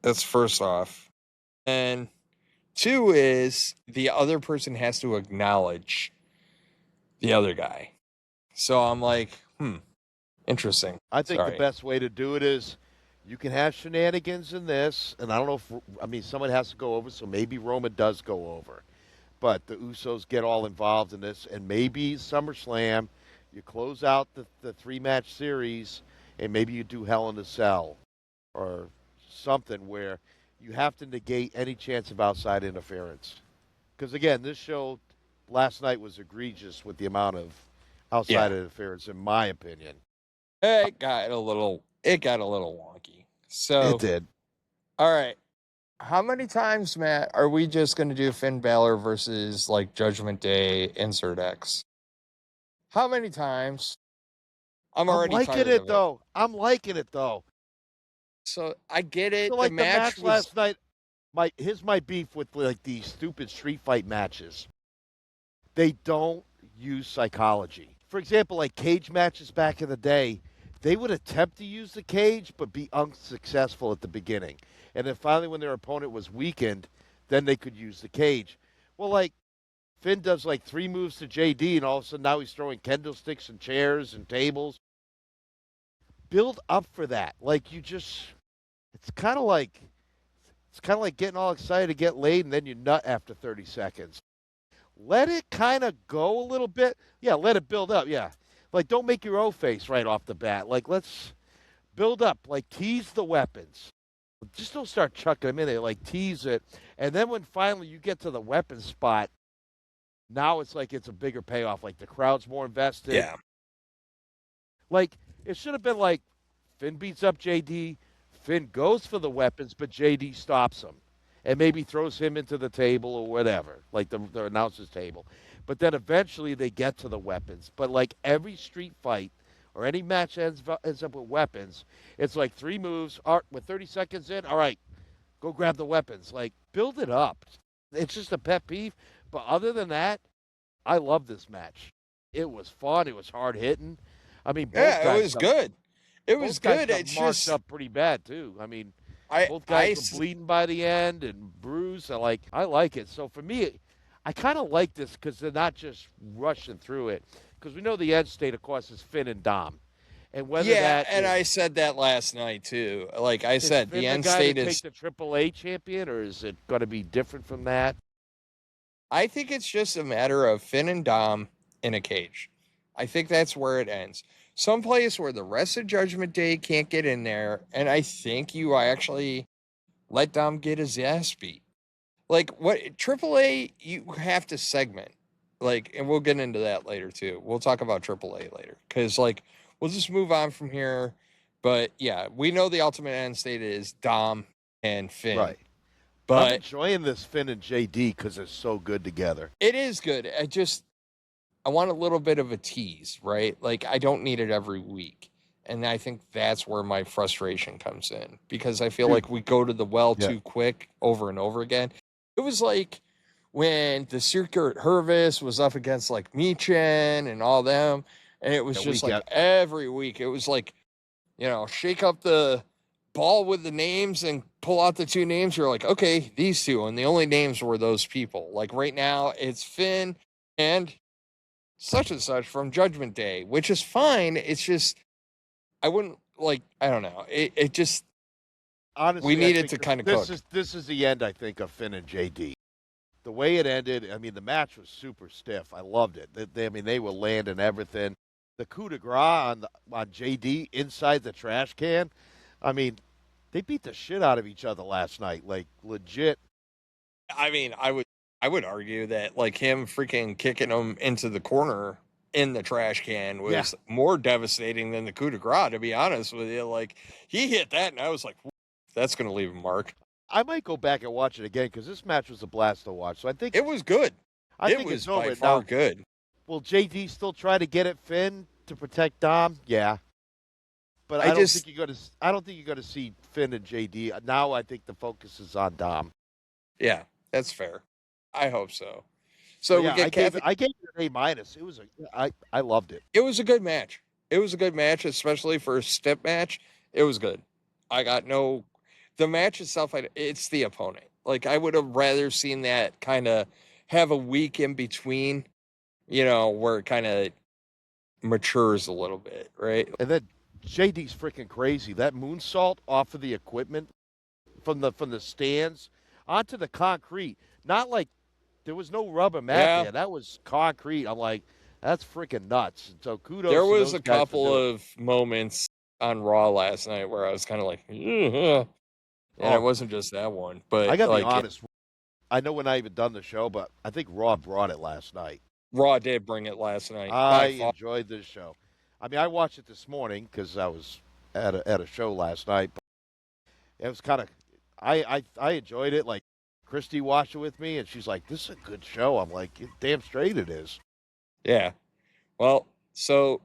That's first off. And 2 is the other person has to acknowledge the other guy. So I'm like, interesting. I think the Sorry. best way to do it is you can have shenanigans in this, and I don't know if someone has to go over, so maybe Roman does go over. But the Usos get all involved in this, and maybe SummerSlam, you close out the three-match series, and maybe you do Hell in a Cell or something where you have to negate any chance of outside interference. Because, again, this show last night was egregious with the amount of outside interference, in my opinion. It got a little wonky. So It did. all right. How many times, Matt, are we just going to do Finn Balor versus like Judgment Day Insert X? How many times? I'm already tired of it. Though. I'm liking it though. So I get it. So like the the match match was last night, my beef with like these stupid street fight matches. They don't use psychology. For example, like cage matches back in the day, they would attempt to use the cage but be unsuccessful at the beginning. And then finally when their opponent was weakened, then they could use the cage. Well, like Finn does like 3 moves to JD, and all of a sudden now he's throwing kendo sticks and chairs and tables. Build up for that. Like it's kind of like getting all excited to get laid, and then you nut after 30 seconds. Let it kind of go a little bit. Yeah, let it build up. Yeah. Like, don't make your O face right off the bat. Like, let's build up. Like, tease the weapons. Just don't start chucking them in there. Like, tease it. And then when finally you get to the weapon spot, now it's like it's a bigger payoff. Like, the crowd's more invested. Yeah. Like, it should have been like Finn beats up JD. Finn goes for the weapons, but JD stops him and maybe throws him into the table or whatever, like the announcer's table. But then eventually they get to the weapons. But like every street fight or any match ends up with weapons, it's like 3 moves. All right, with 30 seconds in, all right, go grab the weapons. Like, build it up. It's just a pet peeve. But other than that, I love this match. It was fun. It was hard hitting. I mean, both guys it was good. It was good. It's marked just up pretty bad too. I mean, I both guys were bleeding by the end and bruised. I like it. So for me, I kind of like this because they're not just rushing through it. Because we know the end state, of course, is Finn and Dom, and whether I said that last night too. Like I said, Finn the end guy state to is. take the AAA champion, or is it going to be different from that? I think it's just a matter of Finn and Dom in a cage. I think that's where it ends. Some place where the rest of Judgment Day can't get in there, and I think you actually let Dom get his ass beat. Like what AAA, you have to segment. Like, and we'll get into that later too. We'll talk about AAA later because like we'll just move on from here. But yeah, we know the ultimate end state is Dom and Finn. Right. But I'm enjoying this Finn and JD because they're so good together. it is good. I want a little bit of a tease, right? Like I don't need it every week. And I think that's where my frustration comes in because I feel like we go to the well too quick over and over again. It was like when the Secret Hervis was up against like Michin and all them. And it was just like every week. It was like, shake up the ball with the names and pull out the 2 names. You're like, okay, these 2. And the only names were those people. Like right now, it's Finn and such and such from Judgment Day, which is fine. It's just, I wouldn't I don't know. It just, honestly, we needed to kind of cook. This is the end, I think, of Finn and JD. The way it ended, I mean, the match was super stiff. I loved it. They were landing everything. The coup de grace on JD inside the trash can. I mean, they beat the shit out of each other last night, like legit. I mean, I would argue that like him freaking kicking him into the corner in the trash can was more devastating than the coup de grace, to be honest with you. Like he hit that and I was like, that's going to leave a mark. I might go back and watch it again because this match was a blast to watch. So I think it was good. I think was it's over by far now. Good. Will JD still try to get at Finn to protect Dom? Yeah. But I don't think you're going to see Finn and JD. Now I think the focus is on Dom. Yeah, that's fair. I hope so. So we get I gave it an A-. I loved it. It was a good match. It was a good match, especially for a step match. It was good. The match itself, it's the opponent. Like I would have rather seen that kind of have a week in between where it kind of matures a little bit, right? And then JD's freaking crazy. That moonsault off of the equipment from the stands onto the concrete. Not like there was no rubber mat Yeah. there. That was concrete. I'm like, that's freaking nuts. And so kudos There to was those a guys for couple doing it. of moments on Raw last night where I was kind of like, and it Oh, wasn't just that one, I but gotta be like honest. I know we're not even done the show, but I think Raw brought it last night. Raw did bring it last night. I By far. enjoyed this show. I mean, I watched it this morning because I was at a show last night. But it was kind of, I enjoyed it. Like Christy watched it with me, and she's like, "This is a good show." I'm like, "Damn straight it is." Yeah. Well, so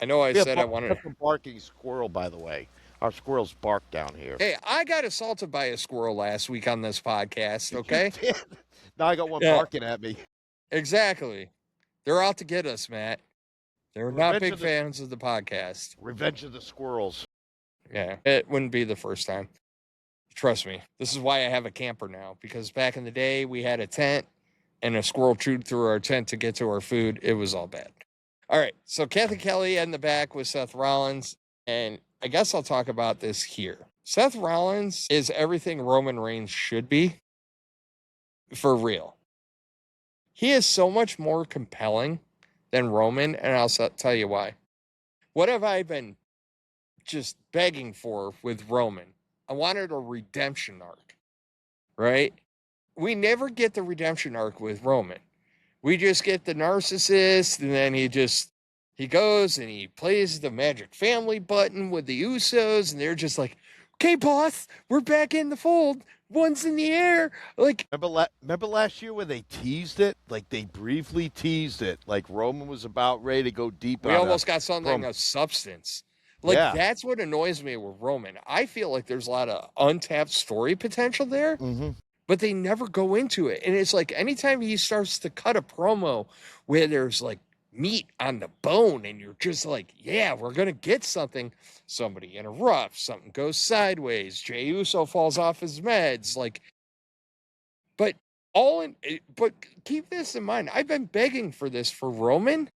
I know I said I wanted That's a barking squirrel, by the way. Our squirrels bark down here. Hey, I got assaulted by a squirrel last week on this podcast, okay? You did. Now I got one Yeah. barking at me. Exactly. They're out to get us, Matt. They're not Revenge big of the- fans of the podcast. Revenge of the Squirrels. Yeah, it wouldn't be the first time. Trust me. This is why I have a camper now, because back in the day, we had a tent and a squirrel chewed through our tent to get to our food. It was all bad. All right, so Kathy Kelly in the back with Seth Rollins, and I guess I'll talk about this here. Seth Rollins is everything Roman Reigns should be, for real. He is so much more compelling than Roman, and I'll tell you why. What have I been just begging for with Roman? I wanted a redemption arc, right? We never get the redemption arc with Roman. We just get the narcissist, and then he goes and he plays the Magic Family button with the Usos, and they're just like, okay, boss, we're back in the fold. One's in the air. Like, remember last year when they teased it? Like they briefly teased it. Like Roman was about ready to go deep. we almost got something of substance. Like, Yeah. that's what annoys me with Roman. I feel like there's a lot of untapped story potential there. Mm-hmm. But they never go into it. And it's like anytime he starts to cut a promo where there's like meat on the bone and you're just like, yeah, we're going to get something. Somebody interrupts, something goes sideways. Jey Uso falls off his meds. Like, but keep this in mind. I've been begging for this for Roman.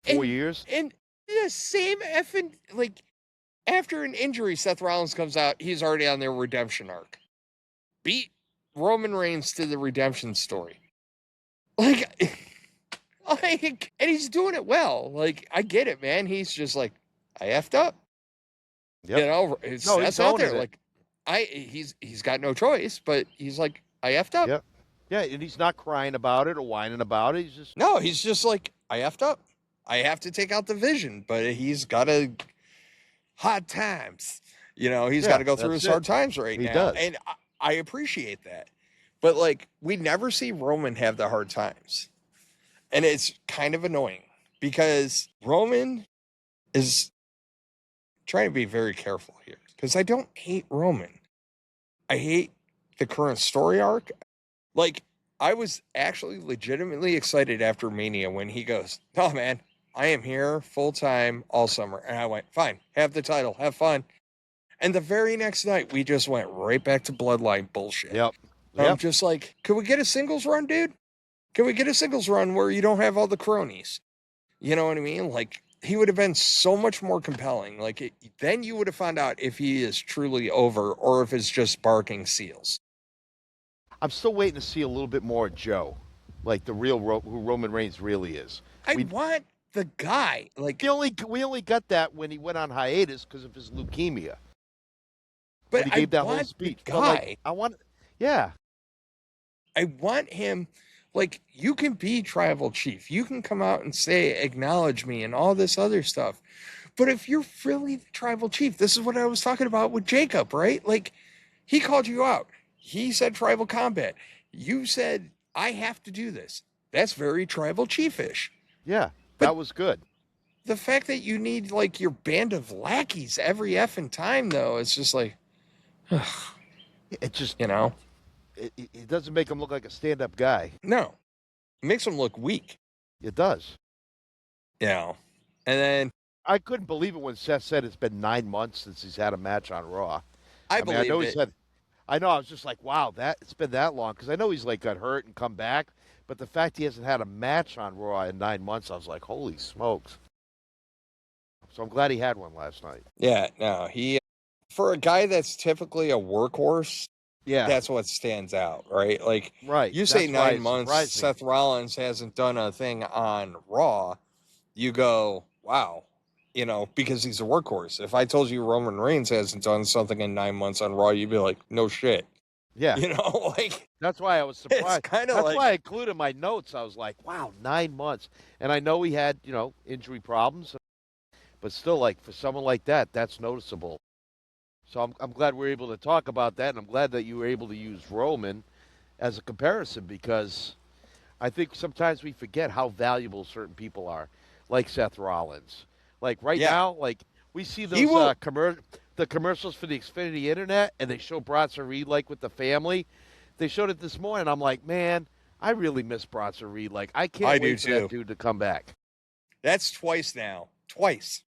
4 years. And the same effing, like, after an injury, Seth Rollins comes out. He's already on their redemption arc. Beat Roman Reigns to the redemption story. Like, and he's doing it well. Like, I get it, man. He's just like, I effed up. Yep. That's out there. Like, he's got no choice, but he's like, I effed up. Yep. Yeah, and he's not crying about it or whining about it. He's just like, I effed up. I have to take out the Vision, but he's got hard times. He's got to go through his hard times right now. Does. And I appreciate that. But, like, we never see Roman have the hard times. And it's kind of annoying because Roman is trying to be very careful here. Because I don't hate Roman. I hate the current story arc. Like, I was actually legitimately excited after Mania when he goes, oh, man, I am here full time all summer. And I went, fine, have the title, have fun. And the very next night, we just went right back to Bloodline bullshit. Yep. I'm just like, can we get a singles run, dude? Can we get a singles run where you don't have all the cronies? You know what I mean? Like, he would have been so much more compelling. Like, then you would have found out if he is truly over or if it's just barking seals. I'm still waiting to see a little bit more of Joe, like the real who Roman Reigns really is. I want the guy. Like, we only got that when he went on hiatus because of his leukemia. But he gave that whole speech. Guy. But like, I want him. Like, you can be tribal chief. You can come out and say, acknowledge me and all this other stuff. But if you're really the tribal chief, this is what I was talking about with Jacob, right? Like, he called you out. He said tribal combat. You said, I have to do this. That's very tribal chiefish. Yeah, that was good. The fact that you need, like, your band of lackeys every effing time, though, it's just like, it just, It doesn't make him look like a stand-up guy. No. It makes him look weak. It does. And then I couldn't believe it when Seth said it's been 9 months since he's had a match on Raw. I believe know it. he said I know. I was just like, wow, it's been that long because I know he's like got hurt and come back, but the fact he hasn't had a match on Raw in 9 months, I was like, holy smokes! So I'm glad he had one last night. Yeah, no, he for a guy that's typically a workhorse, Yeah, that's what stands out, right? Like right. you say That's why 9 it months, surprised me. Seth Rollins hasn't done a thing on Raw, you go, wow, because he's a workhorse. If I told you Roman Reigns hasn't done something in 9 months on Raw, you'd be like, no shit. Yeah, Like that's why I was it's surprised. kind of That's like why I included my notes. I was like, wow, 9 months, and I know he had injury problems, but still, like for someone like that, that's noticeable. So I'm glad we're able to talk about that, and I'm glad that you were able to use Roman as a comparison because I think sometimes we forget how valuable certain people are, like Seth Rollins. Like right yeah, now, like we see he those will. the commercials for the Xfinity Internet, and they show Bronson Reed like with the family. They showed it this morning. I'm like, man, I really miss Bronson Reed. Like I can't I do wait for that too. dude to come back. That's twice now. Twice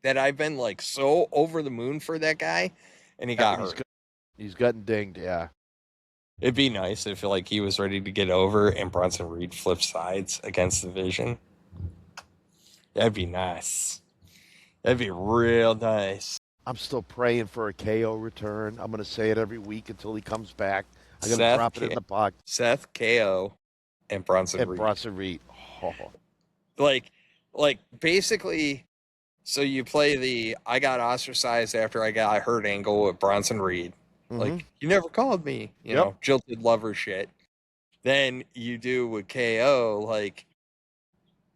that I've been like so over the moon for that guy, and he got hurt. He's gotten dinged. Yeah. It'd be nice if like he was ready to get over and Bronson Reed flipped sides against the Vision. That'd be nice. That'd be real nice. I'm still praying for a KO return. I'm going to say it every week until he comes back. I'm going to Seth, drop it in the box. Seth KO and Bronson And Reed. Bronson Reed. Oh. Like basically. So you play the I got ostracized after I got hurt angle with Bronson Reed. Mm-hmm. Like, you never called me, jilted lover shit. Then you do with KO, like,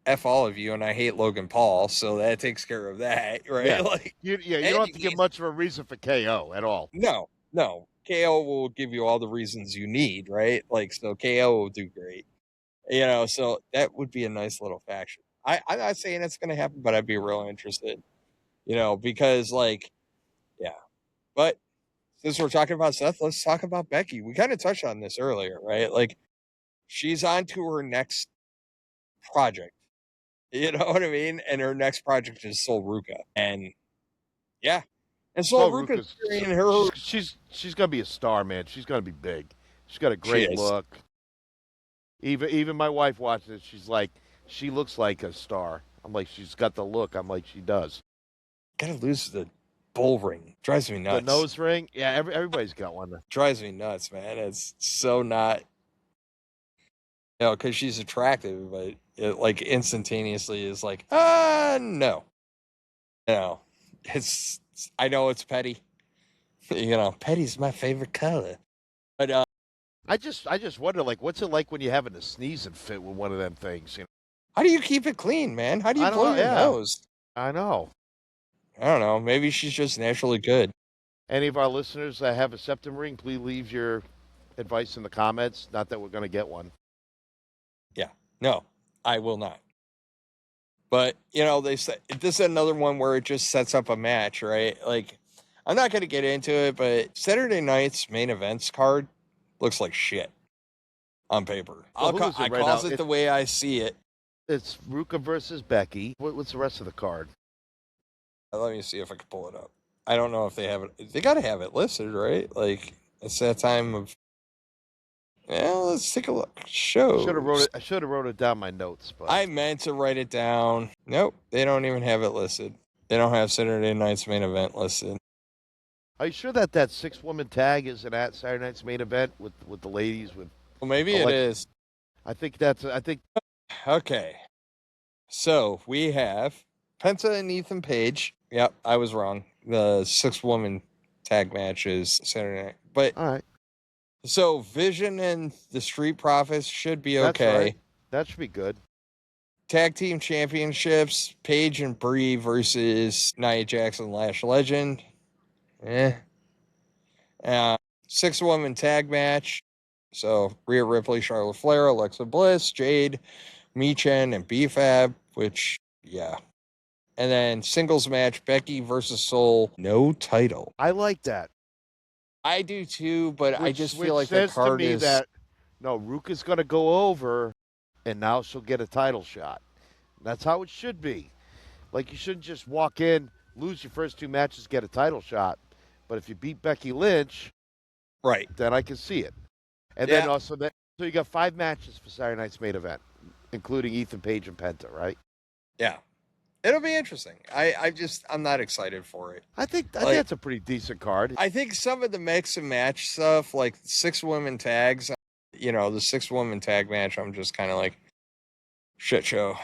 F all of you, and I hate Logan Paul, so that takes care of that, right? Yeah. Like, You don't have to give much of a reason for KO at all. No. KO will give you all the reasons you need, right? Like, so KO will do great. So that would be a nice little faction. I'm not saying it's going to happen, but I'd be real interested, because, like, yeah. But since we're talking about Seth, let's talk about Becky. We kind of touched on this earlier, right? Like, she's on to her next project. You know what I mean? And her next project is Sol Ruka. And yeah. And Sol Ruka's in her. She's gonna be a star, man. She's gonna be big. She's got a great look. Even my wife watches it. She's like, she looks like a star. I'm like, she's got the look. I'm like, she does. Gotta lose the bull ring. Drives me nuts. The nose ring? Yeah, everybody's got one. Drives me nuts, man. It's so not, because she's attractive, but it, like, instantaneously is like, no. I know it's petty. Petty's my favorite color. But I just wonder, like, what's it like when you're having a sneezing fit with one of them things? How do you keep it clean, man? How do you blow your nose? I know. I don't know. Maybe she's just naturally good. Any of our listeners that have a septum ring, please leave your advice in the comments. Not that we're going to get one. Yeah. No, I will not. But, they said this is another one where it just sets up a match, right? Like, I'm not going to get into it, but Saturday night's main events card looks like shit on paper. I calls it the way I see it. It's Ruka versus Becky. What's the rest of the card? Let me see if I can pull it up. I don't know if they have it. They got to have it listed, right? Like, it's that time of. Well, let's take a look. Shows. I should have wrote it down my notes, but I meant to write it down. Nope, they don't even have it listed. They don't have Saturday night's main event listed. Are you sure that 6-woman tag isn't at Saturday night's main event with the ladies? Well, maybe it is. I think. Okay. So we have Penta and Ethan Page. Yep, I was wrong. The 6-woman tag match is Saturday night. But all right. So Vision and the Street Profits should be okay. That's right. That should be good. Tag team championships: Paige and Brie versus Nia Jax and Lash Legend. 6-woman tag match. So Rhea Ripley, Charlotte Flair, Alexa Bliss, Jade, Michin, and B-Fab. Which, yeah. And then singles match: Becky versus Sol. No title. I like that. I do too, but I just feel like the card is no, Ruka's going to go over, and now she'll get a title shot. That's how it should be. Like, you shouldn't just walk in, lose your first 2 matches, get a title shot. But if you beat Becky Lynch, Right. then I can see it. And Yeah. then also that, so you got 5 matches for Saturday night's main event, including Ethan Page and Penta, right? Yeah. It'll be interesting. I'm not excited for it. I think Like, that's a pretty decent card. I think some of the mix and match stuff, like 6 women tags, the 6 woman tag match, I'm just kind of like, shit show,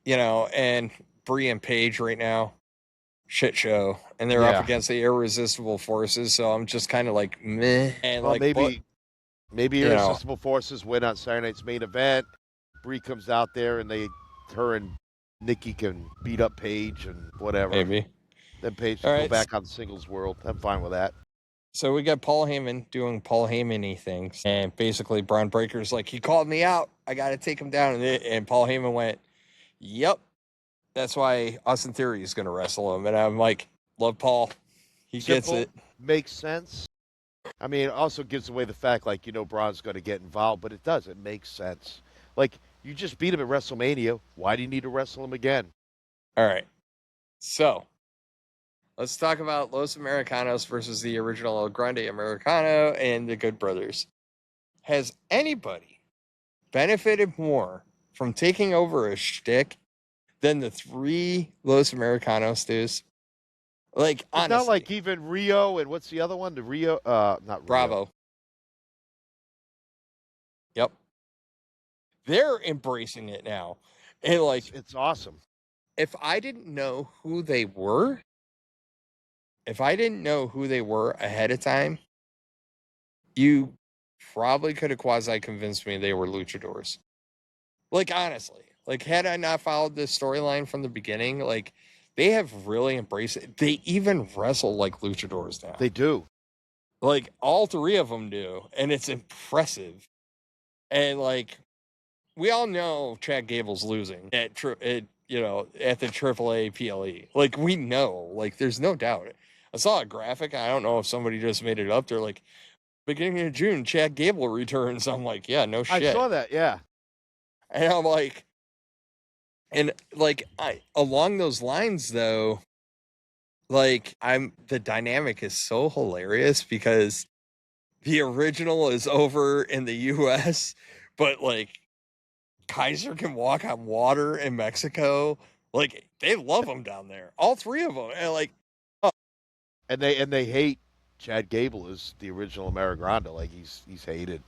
and Brie and Paige right now, shit show. And they're up Yeah. against the irresistible forces. So I'm just kind of like, meh. And Well, like, maybe you know. Irresistible Forces win on Saturday night's main event. Brie comes out there and her and Nikki can beat up Paige and whatever. Maybe. Then Paige All can go right. back on the singles world. I'm fine with that. So we got Paul Heyman doing Paul Heyman-y things. And basically Braun Breaker's like, he called me out. I got to take him down. And Paul Heyman went, yep. That's why Austin Theory is going to wrestle him. And I'm like, love Paul. He Simple, gets it. Makes sense. I mean, it also gives away the fact, like, Braun's going to get involved, but it does. It makes sense. Like, you just beat him at WrestleMania. Why do you need to wrestle him again? All right. So let's talk about Los Americanos versus the original El Grande Americano and the Good Brothers. Has anybody benefited more from taking over a shtick than the 3 Los Americanos dudes? Like, honestly. It's not like even Rio and what's the other one? The Rio, not Rio. Bravo. Yep. They're embracing it now. And like, it's awesome. If I didn't know who they were ahead of time, you probably could have quasi-convinced me they were luchadors. Like, honestly. Like, had I not followed this storyline from the beginning, like, they have really embraced it. They even wrestle like luchadors now. They do. Like, all 3 of them do. And it's impressive. And, like, we all know Chad Gable's losing at the AAA PLE. Like, we know. Like, there's no doubt. I saw a graphic. I don't know if somebody just made it up. They're like, beginning of June, Chad Gable returns. I'm like, yeah, no shit. I saw that, yeah. And I'm like, along those lines, though, like, the dynamic is so hilarious because the original is over in the U.S., but, like, Kaiser can walk on water in Mexico. Like, they love him down there. All 3 of them. And, like, and they hate Chad Gable as the original Grande. Like, he's hated.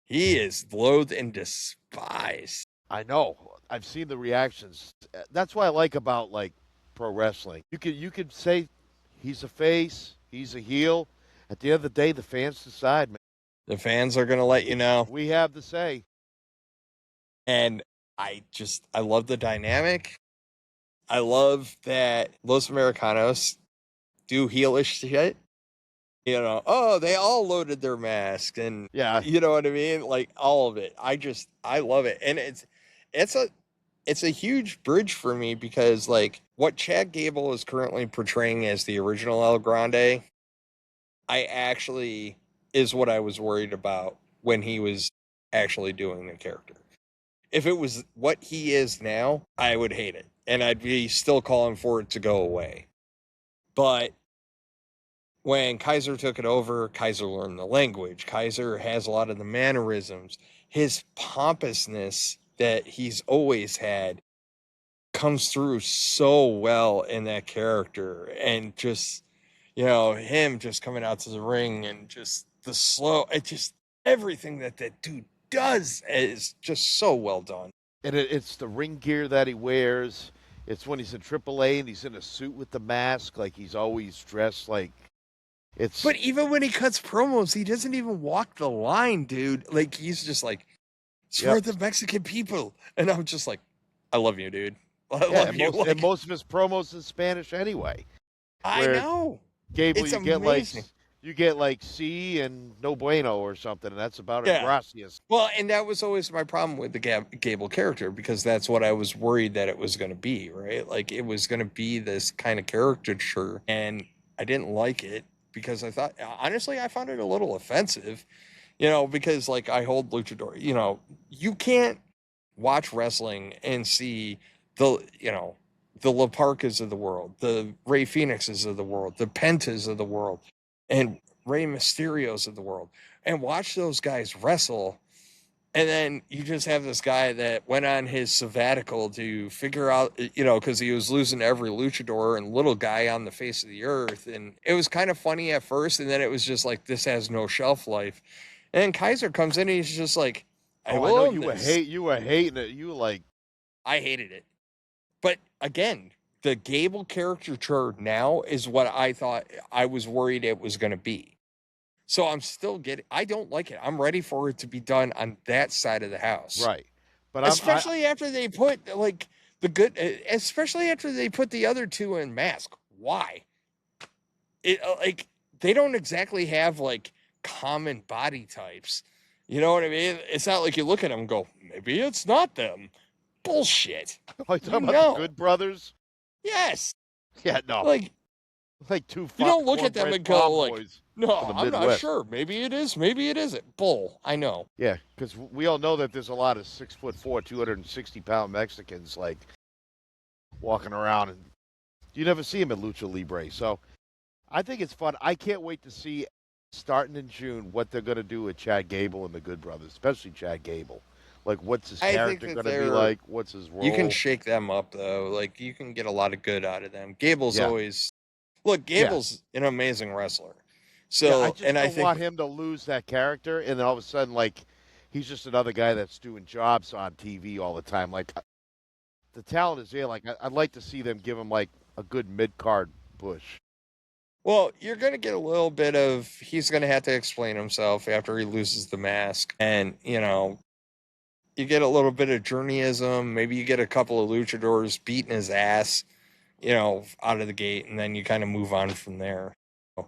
He is loathed and despised. I know. I've seen the reactions. That's what I like about, like, pro wrestling. You could say he's a face, he's a heel. At the end of the day, the fans decide, man. The fans are going to let you know. We have the say. And I love the dynamic. I love that Los Americanos do heelish shit. They all loaded their masks and, yeah, you know what I mean? Like, all of it. I love it. And it's a huge bridge for me because, like, what Chad Gable is currently portraying as the original El Grande, is what I was worried about when he was actually doing the character. If it was what he is now, I would hate it. And I'd be still calling for it to go away. But when Kaiser took it over, Kaiser learned the language. Kaiser has a lot of the mannerisms. His pompousness that he's always had comes through so well in that character. And just, him just coming out to the ring and just the slow, everything that dude does is just so well done. And it's the ring gear that he wears. It's when he's in AAA and he's in a suit with the mask, like he's always dressed like it's. But even when he cuts promos, he doesn't even walk the line, dude. Like, he's just like, it's for the Mexican people. And I'm just like, I love you, dude. I love you. And most of his promos in Spanish anyway. I know. Gable, it's amazing. You get like C and no bueno or something, and that's about it. Gracias. Well, and that was always my problem with the Gable character, because that's what I was worried that it was going to be, right? Like, it was going to be this kind of caricature, and I didn't like it because I thought, honestly, I found it a little offensive, because, like, I hold luchador, you can't watch wrestling and see the La Parkas of the world, the Ray Phoenixes of the world, the Pentas of the world, and Rey Mysterios of the world, and watch those guys wrestle. And then you just have this guy that went on his sabbatical to figure out, because he was losing to every luchador and little guy on the face of the earth. And it was kind of funny at first. And then it was just like, this has no shelf life. And then Kaiser comes in and he's just like, I know you were hating it. You were like, I hated it. But again, the Gable caricature now is what I thought I was worried it was going to be. So I'm still I don't like it. I'm ready for it to be done on that side of the house. right. But especially after they put especially after they put the other two in mask. Why? They don't exactly have like common body types. You know what I mean? It's not like you look at them and go, maybe it's not them. Bullshit. Are you talking about the Good Brothers? Yes. Yeah, no. Like two. You don't look at them and go like, no, I'm not sure. Maybe it is. Maybe it isn't. Bull. I know. Yeah, because we all know that there's a lot of 6'4", 260-pound Mexicans like walking around, and you never see them at Lucha Libre. So I think it's fun. I can't wait to see, starting in June, what they're going to do with Chad Gable and the Good Brothers, especially Chad Gable. Like, what's his character going to be like? What's his role? You can shake them up, though. Like, you can get a lot of good out of them. Gable's always... Look, Gable's an amazing wrestler. So, I just don't want him to lose that character, and then all of a sudden, like, he's just another guy that's doing jobs on TV all the time. Like, the talent is there. Like, I'd like to see them give him, like, a good mid-card push. Well, you're going to get a little bit of... He's going to have to explain himself after he loses the mask. And, you get a little bit of journeyism. Maybe you get a couple of luchadors beating his ass, out of the gate, and then you kind of move on from there.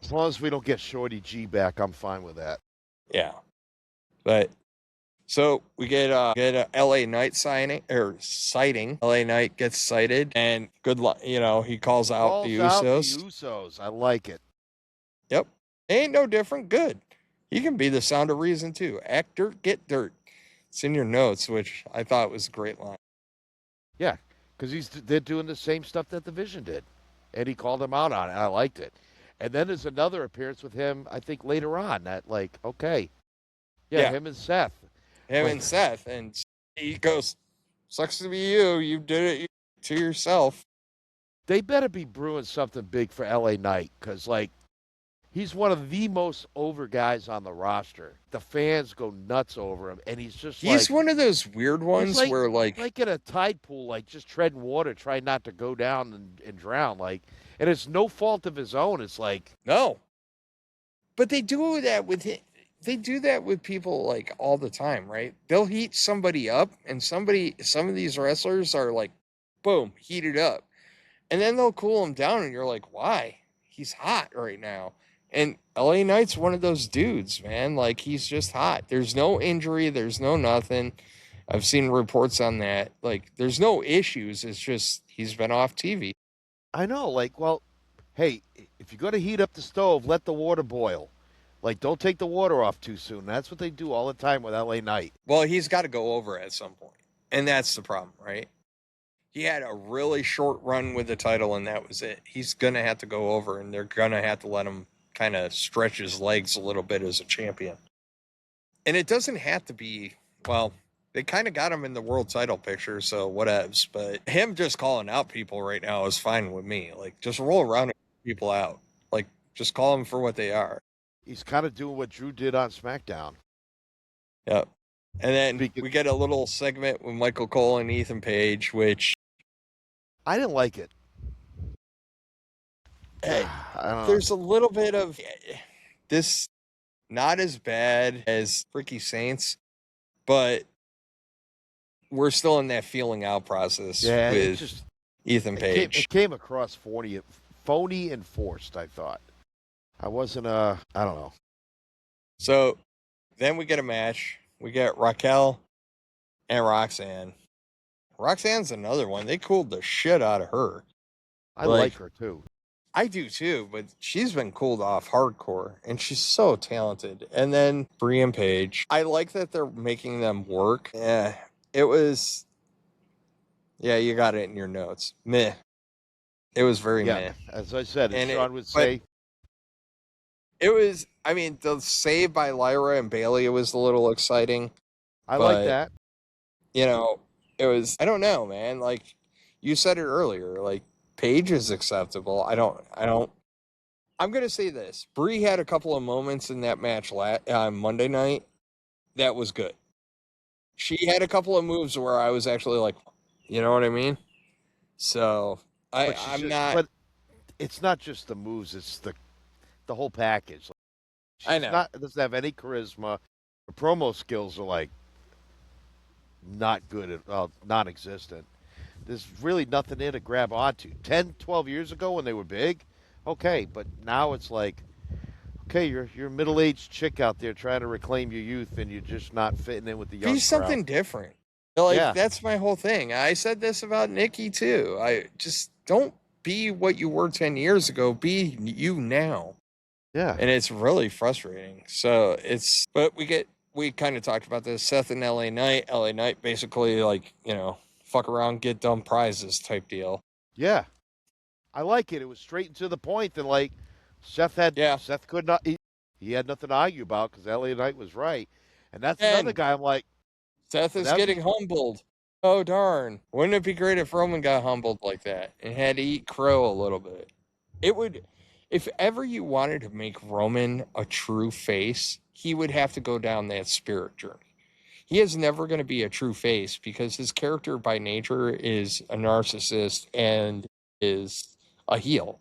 As long as we don't get Shorty G back, I'm fine with that. Yeah. But so we get a LA Knight sighting. LA Knight gets cited, and good luck. He calls out the Usos. I like it. Yep. Ain't no different. Good. He can be the sound of reason too. Act dirt, get dirt. It's in your notes, which I thought was a great line. Yeah, because they're doing the same stuff that the Vision did, and he called him out on it. I liked it. And then there's another appearance with him, I think, later on. That, like, okay. Yeah, him and Seth. And Seth. And he goes, sucks to be you. You did it to yourself. They better be brewing something big for LA Knight, because, like, he's one of the most over guys on the roster. The fans go nuts over him, and he's one of those weird ones where, like in a tide pool, like, just treading water, trying not to go down and drown, like... And it's no fault of his own. It's like... No. But they do that with him. They do that with people, like, all the time, right? They'll heat somebody up, and some of these wrestlers are, like, boom, heated up. And then they'll cool him down, and you're like, why? He's hot right now. And LA Knight's one of those dudes, man. Like, he's just hot. There's no injury. There's no nothing. I've seen reports on that. Like, there's no issues. It's just he's been off TV. I know, like, well, hey, if you're going to heat up the stove, let the water boil. Like, don't take the water off too soon. That's what they do all the time with LA Knight. Well, he's got to go over at some point. And that's the problem, right? He had a really short run with the title, and that was it. He's going to have to go over, and they're going to have to let him kind of stretch his legs a little bit as a champion. And it doesn't have to be, well... They kind of got him in the world title picture, so whatevs. But him just calling out people right now is fine with me. Like, just roll around and people out. Like, just call them for what they are. He's kind of doing what Drew did on SmackDown. Yep. And then we get a little segment with Michael Cole and Ethan Page, which... I didn't like it. There's a little bit of... This, not as bad as Ricky Saints, but... We're still in that feeling out process with Ethan Page. It came across phony and forced, I thought. I wasn't, I don't know. So then we get a match. We get Raquel and Roxanne. Roxanne's another one. They cooled the shit out of her. I like her, too. I do, too, but she's been cooled off hardcore, and she's so talented. And then Brie and Paige. I like that they're making them work. Yeah. It was, you got it in your notes. Meh. It was very meh. As I said, as Sean would say. It was, I mean, the save by Lyra and Bailey was a little exciting. I like But, that. you know, it was, I don't know, man. Like, you said it earlier, like, Paige is acceptable. I'm going to say this. Brie had a couple of moments in that match on Monday night that was good. She had a couple of moves where I was actually like, you know what I mean? So, I'm not. But it's not just the moves; it's the whole package. I She's know. not doesn't have any charisma. Her promo skills are like not good at non-existent. There's really nothing there to grab onto. 10, 12 years ago when they were big, okay, but now it's like, okay, you're a middle-aged chick out there trying to reclaim your youth, and you're just not fitting in with the young Be crowd. something different. Like, Yeah. that's my whole thing. I said this about Nikki too. I just don't be what you were 10 years ago. Be you now. Yeah. And it's really frustrating. So but we kind of talked about this. Seth and LA Knight. LA Knight basically, like, fuck around, get dumb prizes type deal. Yeah. I like it. It was straight and to the point, and like Seth could not. He had nothing to argue about because LA Knight was right, and that's another guy. I'm like, Seth is getting humbled. Oh darn! Wouldn't it be great if Roman got humbled like that and had to eat crow a little bit? It would. If ever you wanted to make Roman a true face, he would have to go down that spirit journey. He is never going to be a true face because his character by nature is a narcissist and is a heel.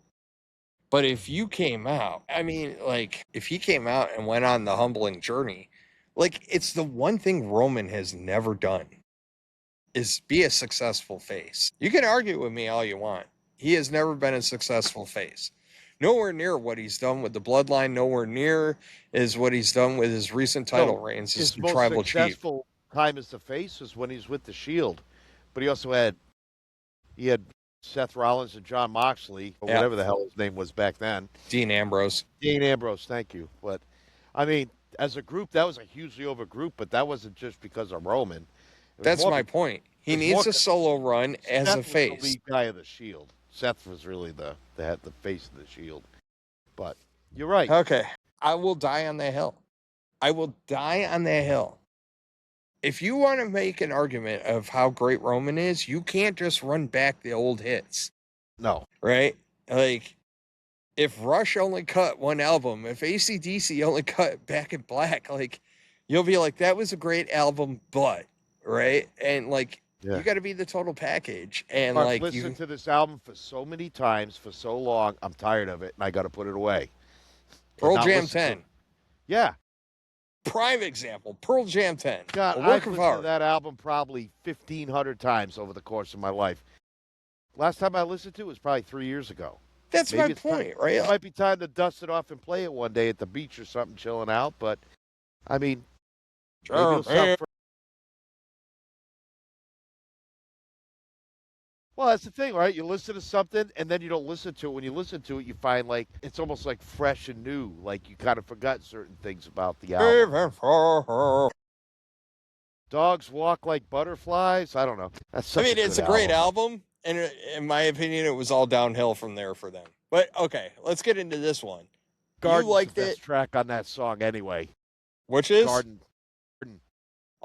But if you came out, I mean, like, if he came out and went on the humbling journey, like, it's the one thing Roman has never done is be a successful face. You can argue with me all you want. He has never been a successful face. Nowhere near what he's done with the Bloodline. Nowhere near is what he's done with his recent title reigns as his most tribal chief. successful time as the face was when he's with the Shield, but he also had Seth Rollins and John Moxley, or whatever the hell his name was back then. Dean Ambrose. Dean Ambrose, thank you. But I mean, as a group, that was a hugely over group, but that wasn't just because of Roman. That's my point. He needs a solo run as Seth a face. was the lead guy of the Shield. Seth was really the face of the Shield. But you're right. Okay. I will die on that hill. I will die on that hill. If you want to make an argument of how great Roman is, you can't just run back the old hits. No. Right? Like, if Rush only cut one album, if AC/DC only cut Back in Black, like, you'll be like, that was a great album, but, right? And, like, you got to be the total package. And, I've like, listened to this album for so many times, for so long, I'm tired of it, and I got to put it away. Pearl Jam 10. Yeah. Prime example, Pearl Jam 10. God, a I've work of listened art. to that album probably 1,500 times over the course of my life. Last time I listened to it was probably 3 years ago. That's my point, right? It might be time to dust it off and play it one day at the beach or something, chilling out. But, I mean, well, that's the thing, right? You listen to something, and then you don't listen to it. When you listen to it, you find, like, it's almost like fresh and new. Like, you kind of forgot certain things about the album. Dogs walk like butterflies. I don't know. It's a great album, and in my opinion, it was all downhill from there for them. But okay, let's get into this one. Garden's you liked the best track on that song, anyway. Which is Garden.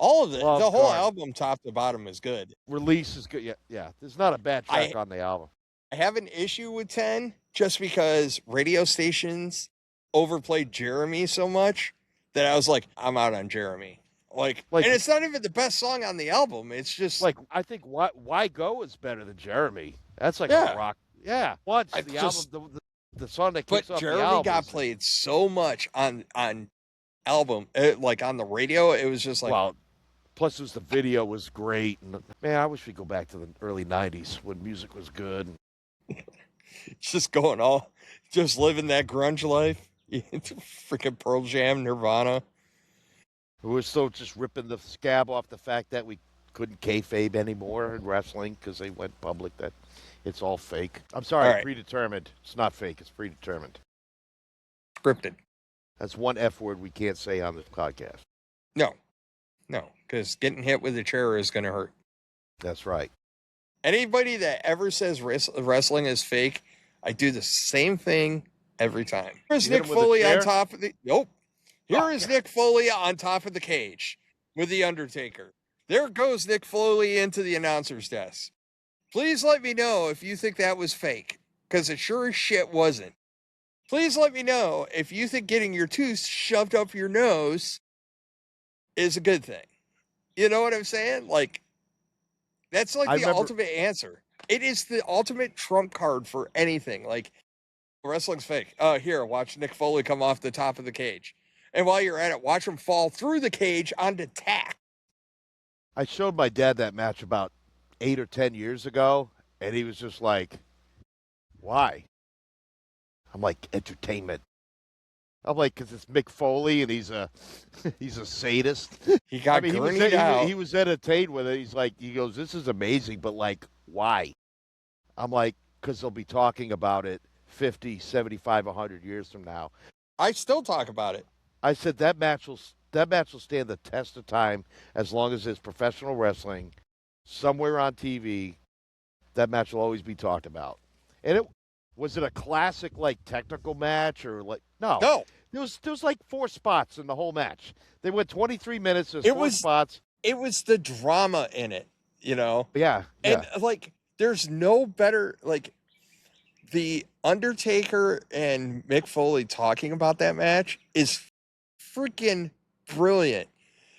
All of it. The whole album, top to bottom, is good. Release is good. Yeah. There's not a bad track on the album. I have an issue with 10 just because radio stations overplayed Jeremy so much that I was like, I'm out on Jeremy. Like, and it's not even the best song on the album. It's just like, I think Why Go is better than Jeremy. That's like a rock. Yeah. Once the album, the song that kicks off the album. Jeremy got played so much on album, like on the radio. It was just like, well, plus the video was great. And man, I wish we'd go back to the early 90s when music was good. Just living that grunge life. Freaking Pearl Jam, Nirvana. We're still just ripping the scab off the fact that we couldn't kayfabe anymore in wrestling because they went public that it's all fake. I'm sorry, predetermined. It's not fake. It's predetermined. Scripted. That's one F word we can't say on this podcast. No, because getting hit with a chair is going to hurt. That's right. Anybody that ever says wrestling is fake, I do the same thing every time. Here's You hit Nick him with a Foley on chair? top of the. Nope. Here Oh, is God. Nick Foley on top of the cage with the Undertaker. There goes Nick Foley into the announcer's desk. Please let me know if you think that was fake, because it sure as shit wasn't. Please let me know if you think getting your tooth shoved up your nose is a good thing. You know what I'm saying? Like, that's like I the remember. ultimate answer. It is the ultimate trump card for anything. Like, wrestling's fake. Here, watch Nick Foley come off the top of the cage. And while you're at it, watch him fall through the cage onto tack. I showed my dad that match about 8 or 10 years ago, and he was just like, "Why?" I'm like, "Entertainment." I'm like, "Cause it's Mick Foley, and he's a he's a sadist." He got gurneyed out. He was entertained with it. He goes, "This is amazing, but like, why?" I'm like, "Cause they'll be talking about it 50, 75, 100 years from now." I still talk about it. I said that match will stand the test of time as long as it's professional wrestling, somewhere on TV. That match will always be talked about. And it was it a classic like technical match or like no. No, There was like 4 spots in the whole match. They went 23 minutes, there's It 4 was- spots. it was the drama in it, you know? Yeah. And like, there's no better, like, the Undertaker and Mick Foley talking about that match is freaking brilliant.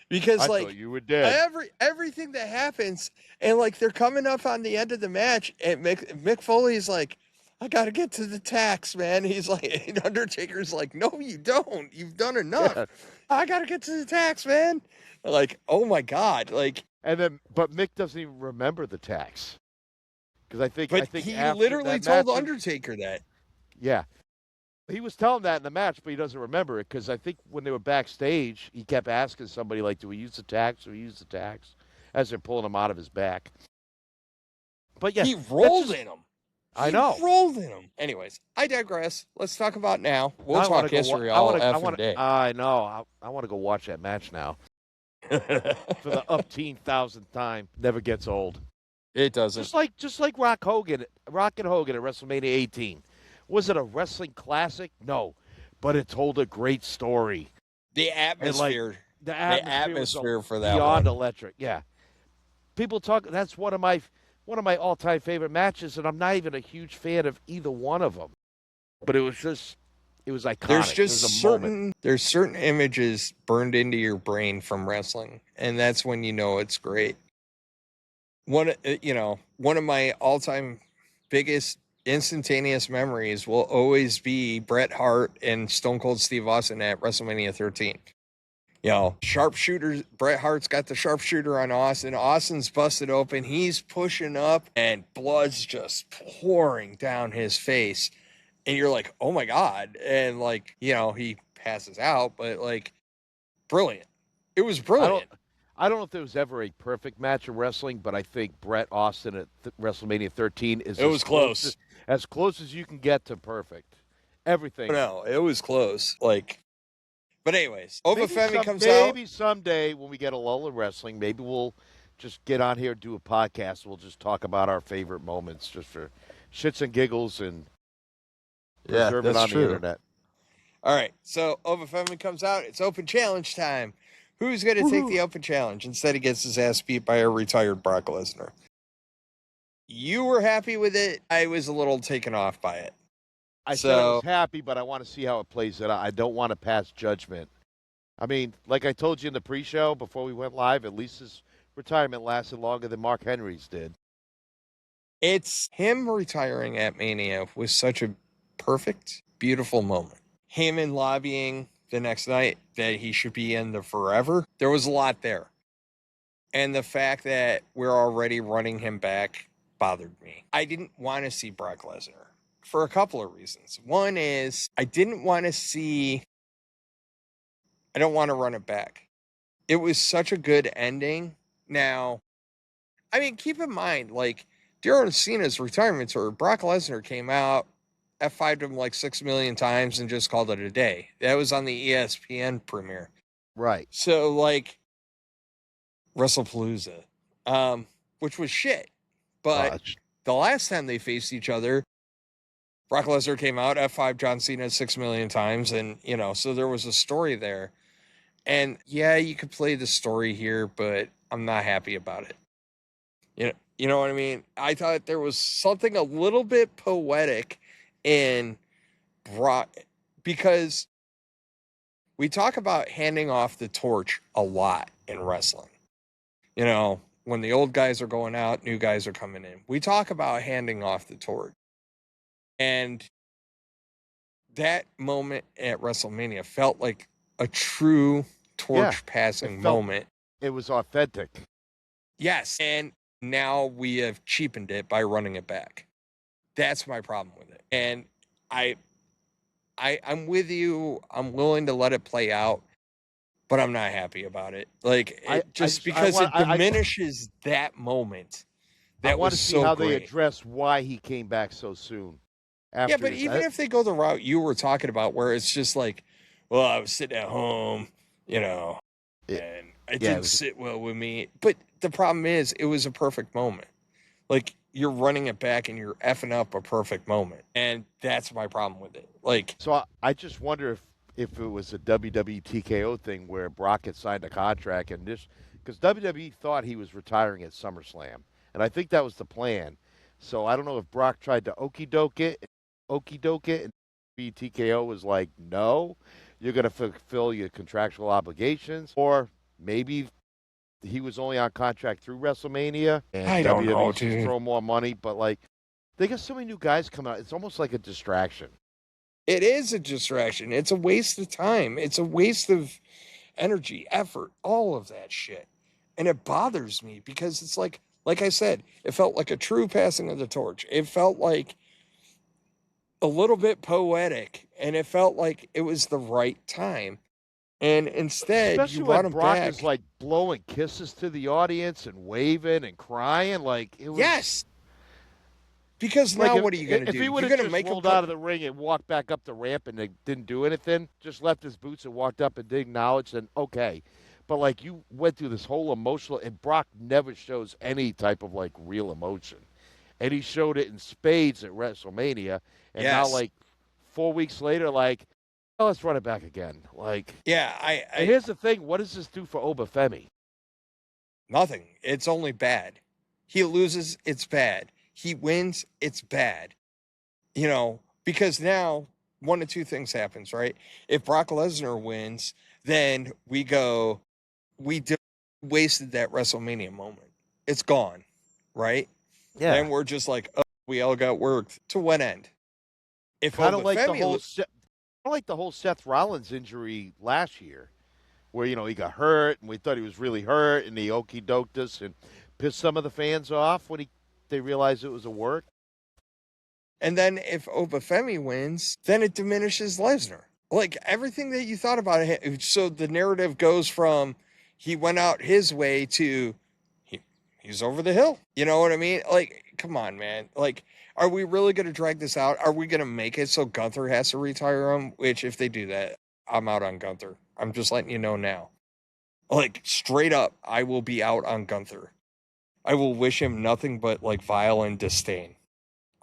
Because I like thought you were dead. everything that happens, and like they're coming up on the end of the match, and Mick Foley's like, I gotta get to the tax, man. He's like, and Undertaker's like, no, you don't. You've done enough. Yeah. I gotta get to the tax, man. Like, oh my god, like, And then but Mick doesn't even remember the tax. Because I think he after literally that told match, Undertaker that. yeah. He was telling that in the match, but he doesn't remember it because I think when they were backstage, he kept asking somebody, like, do we use the tax? Do we use the tax? As they're pulling him out of his back. But yeah. He rolled in him. I know. He rolled in him. Anyways, I digress. Let's talk about now. We'll I wanna talk go history I all wanna, I effing wanna, day. I know. I want to go watch that match now for the 10,000th time. Never gets old. It doesn't. Just like Rock and Hogan at WrestleMania 18. Was it a wrestling classic? No, but it told a great story. The atmosphere. The atmosphere was for that beyond one. electric. Yeah, people talk. That's one of my all-time favorite matches, and I'm not even a huge fan of either one of them. But it was iconic. There's certain images burned into your brain from wrestling, and that's when you know it's great. One of my all-time biggest instantaneous memories will always be Bret Hart and Stone Cold Steve Austin at WrestleMania 13. You know, sharpshooter, Bret Hart's got the sharpshooter on Austin. Austin's busted open. He's pushing up and blood's just pouring down his face. And you're like, oh my God. And like, you know, he passes out, but like, brilliant. It was brilliant. I don't know if there was ever a perfect match of wrestling, but I think Bret Austin at WrestleMania 13 is close. As close as you can get to perfect. Everything. No, it was close. Like, but anyways, Ova Femi comes out. Maybe someday when we get a lull in wrestling, maybe we'll just get on here and do a podcast. We'll just talk about our favorite moments just for shits and giggles and preserve it on the internet. All right, so Ova Femi comes out. It's open challenge time. Who's going to take the open challenge? Instead, he gets his ass beat by a retired Brock Lesnar. You were happy with it. I was a little taken off by it. I said I was happy, but I want to see how it plays out. I don't want to pass judgment. I mean, like I told you in the pre-show before we went live, at least his retirement lasted longer than Mark Henry's did. It's him retiring at Mania was such a perfect, beautiful moment. Heyman lobbying the next night that he should be in the forever. There was a lot there. And the fact that we're already running him back bothered me. I didn't want to see Brock Lesnar for a couple of reasons. One is I don't want to run it back. It was such a good ending. Now, I mean, keep in mind, like, during Cena's retirement tour, Brock Lesnar came out, F5'd him like 6 million times and just called it a day. That was on the ESPN premiere. Right. So, like, WrestlePalooza, which was shit. But the last time they faced each other, Brock Lesnar came out, F5 John Cena 6 million times, and so there was a story there. And yeah, you could play the story here, but I'm not happy about it. You know what I mean? I thought there was something a little bit poetic in Brock, because we talk about handing off the torch a lot in wrestling. When the old guys are going out, new guys are coming in. We talk about handing off the torch. And that moment at WrestleMania felt like a true torch passing moment. It was authentic. Yes. And now we have cheapened it by running it back. That's my problem with it. And I'm with you. I'm willing to let it play out, but I'm not happy about it. Because it diminishes that moment. That I want was to see so how great. they address why he came back so soon. Yeah, but even if they go the route you were talking about, where it's just like, well, I was sitting at home, and it didn't sit well with me. But the problem is, it was a perfect moment. Like, you're running it back and you're effing up a perfect moment. And that's my problem with it. So I just wonder if it was a WWE TKO thing where Brock had signed a contract and because WWE thought he was retiring at SummerSlam. And I think that was the plan. So I don't know if Brock tried to okey doke it, and TKO was like, no, you're going to fulfill your contractual obligations. Or maybe he was only on contract through WrestleMania and I don't know, just throw more money. But they got so many new guys coming out. It's almost like a distraction. It is a distraction. It's a waste of time. It's a waste of energy, effort, all of that shit. And it bothers me because it's like I said, it felt like a true passing of the torch. It felt like a little bit poetic, and it felt like it was the right time. And instead, especially you brought when him Brock back. is blowing kisses to the audience and waving and crying, it was. Yes. Because now, what are you going to do? If he would have just rolled out of the ring and walked back up the ramp and they didn't do anything, just left his boots and walked up and did acknowledge, then okay. But you went through this whole emotional, and Brock never shows any type of real emotion, and he showed it in spades at WrestleMania, and now 4 weeks later, oh, let's run it back again. Yeah, and here's the thing: what does this do for Obafemi? Nothing. It's only bad. He loses, it's bad. He wins, it's bad. Because now one of two things happens, right? If Brock Lesnar wins, then we wasted that WrestleMania moment. It's gone, right? Yeah. Then we're just like, oh, we all got worked. To what end? If kind of like the whole Seth Rollins injury last year, where he got hurt and we thought he was really hurt, and he okey doked us and pissed some of the fans off when they realized it was a work. And then if Obafemi wins, then it diminishes Lesnar. Everything that you thought about it. So the narrative goes from he went out his way to he's over the hill. You know what I mean? Come on, man. Are we really going to drag this out? Are we going to make it so Gunther has to retire him? Which, if they do that, I'm out on Gunther. I'm just letting you know now. Straight up, I will be out on Gunther. I will wish him nothing but vile and disdain.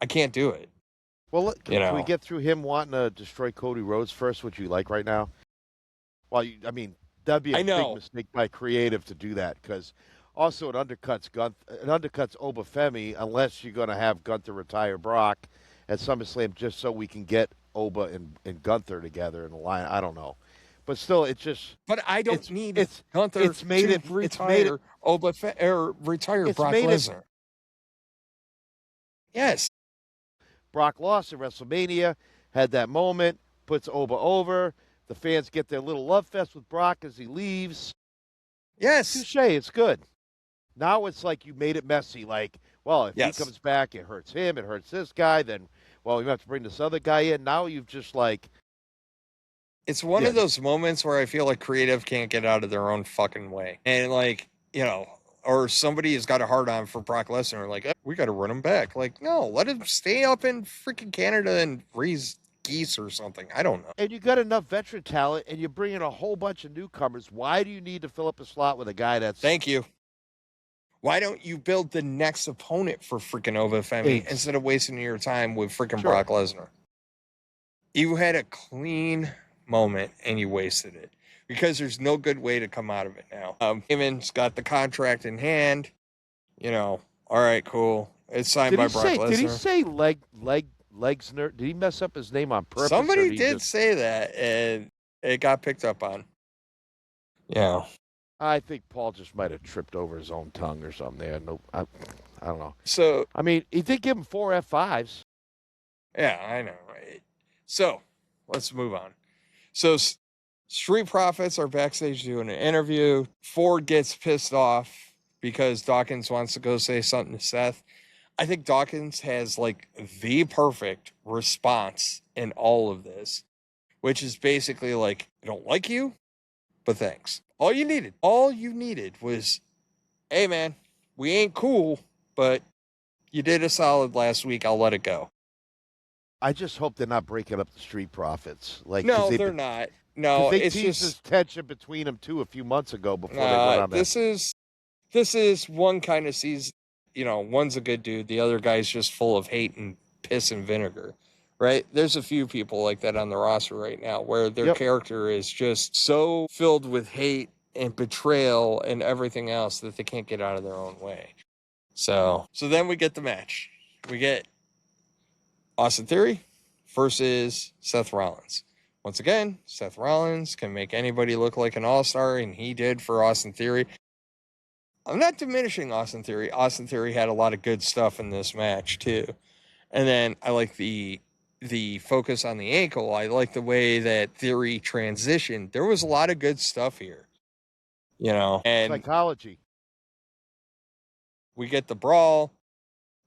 I can't do it. Well, can we get through him wanting to destroy Cody Rhodes first, which you like right now? Well, that'd be a big mistake by creative to do that, because also it undercuts Obafemi unless you're going to have Gunther retire Brock at SummerSlam just so we can get Oba and Gunther together in the line. I don't know. But still, it's just. But I don't need Gunther to retire Oba or retire Brock Lesnar. Yes. Brock lost at WrestleMania, had that moment, puts Oba over. The fans get their little love fest with Brock as he leaves. Yes. Touche, it's good. Now it's you made it messy. If he comes back, it hurts him, it hurts this guy, then, we have to bring this other guy in. Now you've just It's one of those moments where I feel like creative can't get out of their own fucking way. And or somebody has got a hard on for Brock Lesnar, we got to run him back. No, let him stay up in freaking Canada and raise geese or something. I don't know. And you got enough veteran talent, and you're bringing a whole bunch of newcomers. Why do you need to fill up a slot with a guy that's... Thank you. Why don't you build the next opponent for freaking Obafemi instead of wasting your time with freaking Brock Lesnar? You had a clean moment and you wasted it because there's no good way to come out of it now. Heyman's got the contract in hand. You know, all right, cool. It's signed by Brock Lesnar. Did he say Legsner? Did he mess up his name on purpose? Somebody did say that, and it got picked up on. Yeah. I think Paul just might have tripped over his own tongue or something there. No, I don't know. So, I mean, he did give him 4 F5s. Yeah, I know, right? So, let's move on. So, Street Profits are backstage doing an interview. Ford gets pissed off because Dawkins wants to go say something to Seth. I think Dawkins has like the perfect response in all of this, which is basically like, I don't like you, but thanks. All you needed was, hey man, we ain't cool, but you did a solid last week. I'll let it go. I just hope they're not breaking up the Street Profits. Like, no, they're not. No, they it's teased just this tension between them too a few months ago before they went on that. This is one kind of season. You know, one's a good dude, the other guy's just full of hate and piss and vinegar, right? There's a few people like that on the roster right now where their character is just so filled with hate and betrayal and everything else that they can't get out of their own way. So then we get the match. We get Austin Theory versus Seth Rollins. Once again, Seth Rollins can make anybody look like an all-star, and he did for Austin Theory. I'm not diminishing Austin Theory. Austin Theory had a lot of good stuff in this match too. And then I like the focus on the ankle. I like the way that Theory transitioned. There was a lot of good stuff here. You know, and psychology. We get the brawl,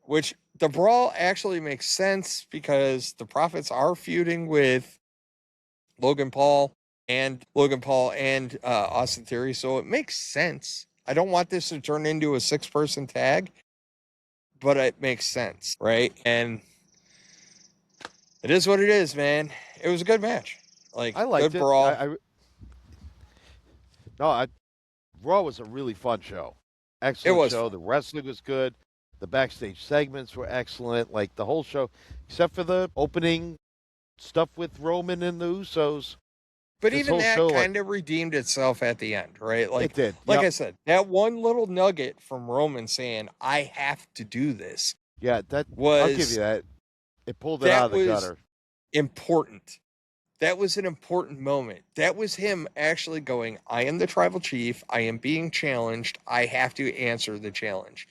which the brawl actually makes sense because the Profits are feuding with Logan Paul and Austin Theory, so it makes sense. I don't want this to turn into a 6-person tag, but it makes sense, right? And it is what it is, man. It was a good match. Like, I liked good it. brawl. Raw was a really fun show. Excellent show. Fun. The wrestling was good. The backstage segments were excellent. Like, the whole show, except for the opening stuff with Roman and the Usos. But even that kind of redeemed itself at the end, right? Like, it did. Like I said, that one little nugget from Roman saying, I have to do this. Yeah, I'll give you that. It pulled it out of the gutter. Important. That was an important moment. That was him actually going, I am the tribal chief. I am being challenged. I have to answer the challenge.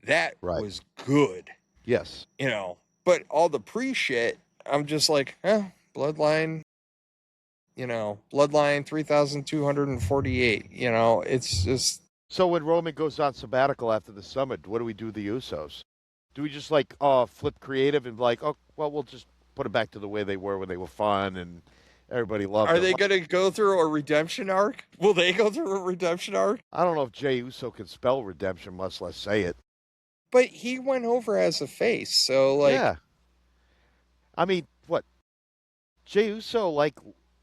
That was good. Yes. You know, but all the pre-shit, I'm just like, Bloodline. You know, Bloodline 3,248. You know, it's just. So when Roman goes on sabbatical after the summit, what do we do with the Usos? Do we just flip creative and we'll just put it back to the way they were when they were fun and everybody loved them? Are they going to go through a redemption arc? Will they go through a redemption arc? I don't know if Jey Uso can spell redemption, much less say it. But he went over as a face, so yeah. I mean, what? Jey Uso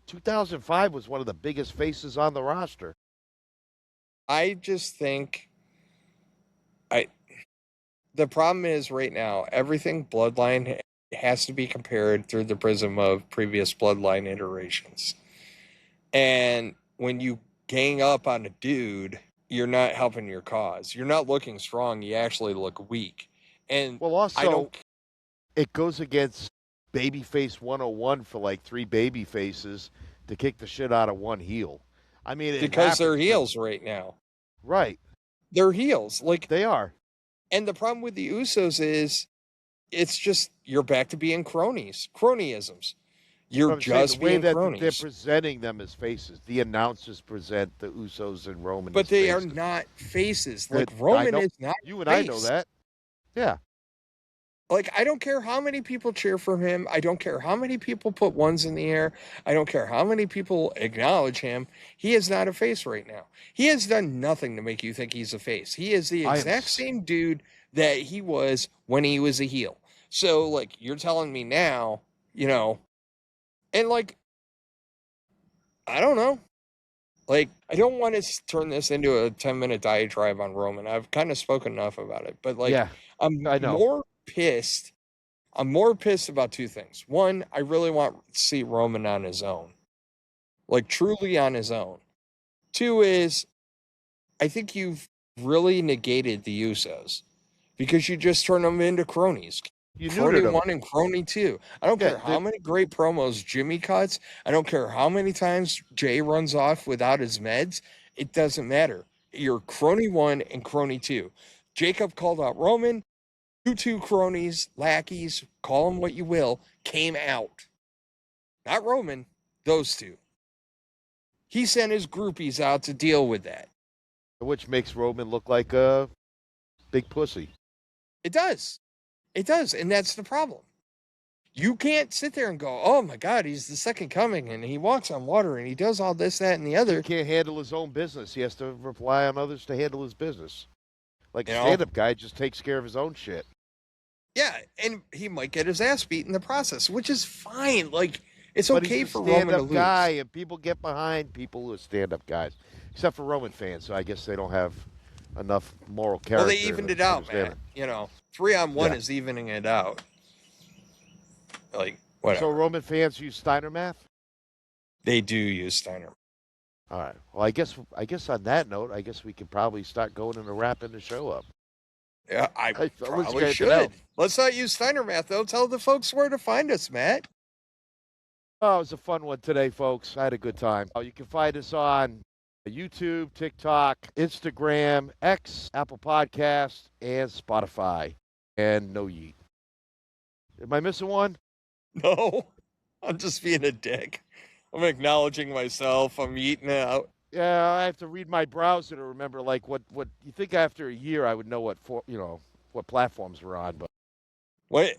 2005 was one of the biggest faces on the roster. I just think the problem is right now, everything Bloodline has to be compared through the prism of previous Bloodline iterations. And when you gang up on a dude, you're not helping your cause. You're not looking strong. You actually look weak. And also, it goes against Babyface 101 for 3 baby faces to kick the shit out of one heel. I mean, because they're heels right now. Right. They're heels. They are. And the problem with the Usos is it's just you're back to being cronyisms. You're just being cronies. They're presenting them as faces. The announcers present the Usos and Roman but as they faces. are not faces. Roman is not You and I know that. Yeah. I don't care how many people cheer for him. I don't care how many people put ones in the air. I don't care how many people acknowledge him. He is not a face right now. He has done nothing to make you think he's a face. He is the exact same dude that he was when he was a heel. So, you're telling me now, and I don't know. I don't want to turn this into a 10-minute diatribe on Roman. I've kind of spoken enough about it. But, I'm more pissed I'm more pissed about two things. One, I really want to see Roman on his own, like truly on his own. Two is, I think you've really negated the Usos because you just turn them into cronies. You Crony neutered them. 1 and Crony 2. I don't Yeah, care how many great promos Jimmy cuts. I don't care how many times Jay runs off without his meds. It doesn't matter. You're Crony 1 and Crony 2. Jacob called out Roman. You two cronies, lackeys, call them what you will, came out. Not Roman, those two. He sent his groupies out to deal with that. Which makes Roman look like a big pussy. It does. It does. And that's the problem. You can't sit there and go, oh my God, he's the second coming and he walks on water and he does all this, that, and the other. He can't handle his own business. He has to rely on others to handle his business. Like a You know? stand-up guy just takes care of his own shit. Yeah, and he might get his ass beat in the process, which is fine. Like, it's But okay he's a for Roman to stand-up lose. guy, and people get behind people who are stand-up guys. Except for Roman fans, so I guess they don't have enough moral character. Well, they evened it out, man. You know, 3-on-1 is evening it out. Like, whatever. So Roman fans use Steiner math? They do use Steiner. All right. Well, I guess on that note, I guess we can probably start going into wrapping the show up. Yeah, I Hey, fellas, probably guys, should. know. Let's not use Steiner math, though. Tell the folks where to find us, Matt. Oh, it was a fun one today, folks. I had a good time. You can find us on YouTube, TikTok, Instagram, X, Apple Podcasts, and Spotify. And no yeet. Am I missing one? No, I'm just being a dick. I'm acknowledging myself. I'm eating out. Yeah, I have to read my browser to remember, like, what you think after a year I would know what platforms we're on. But Wait,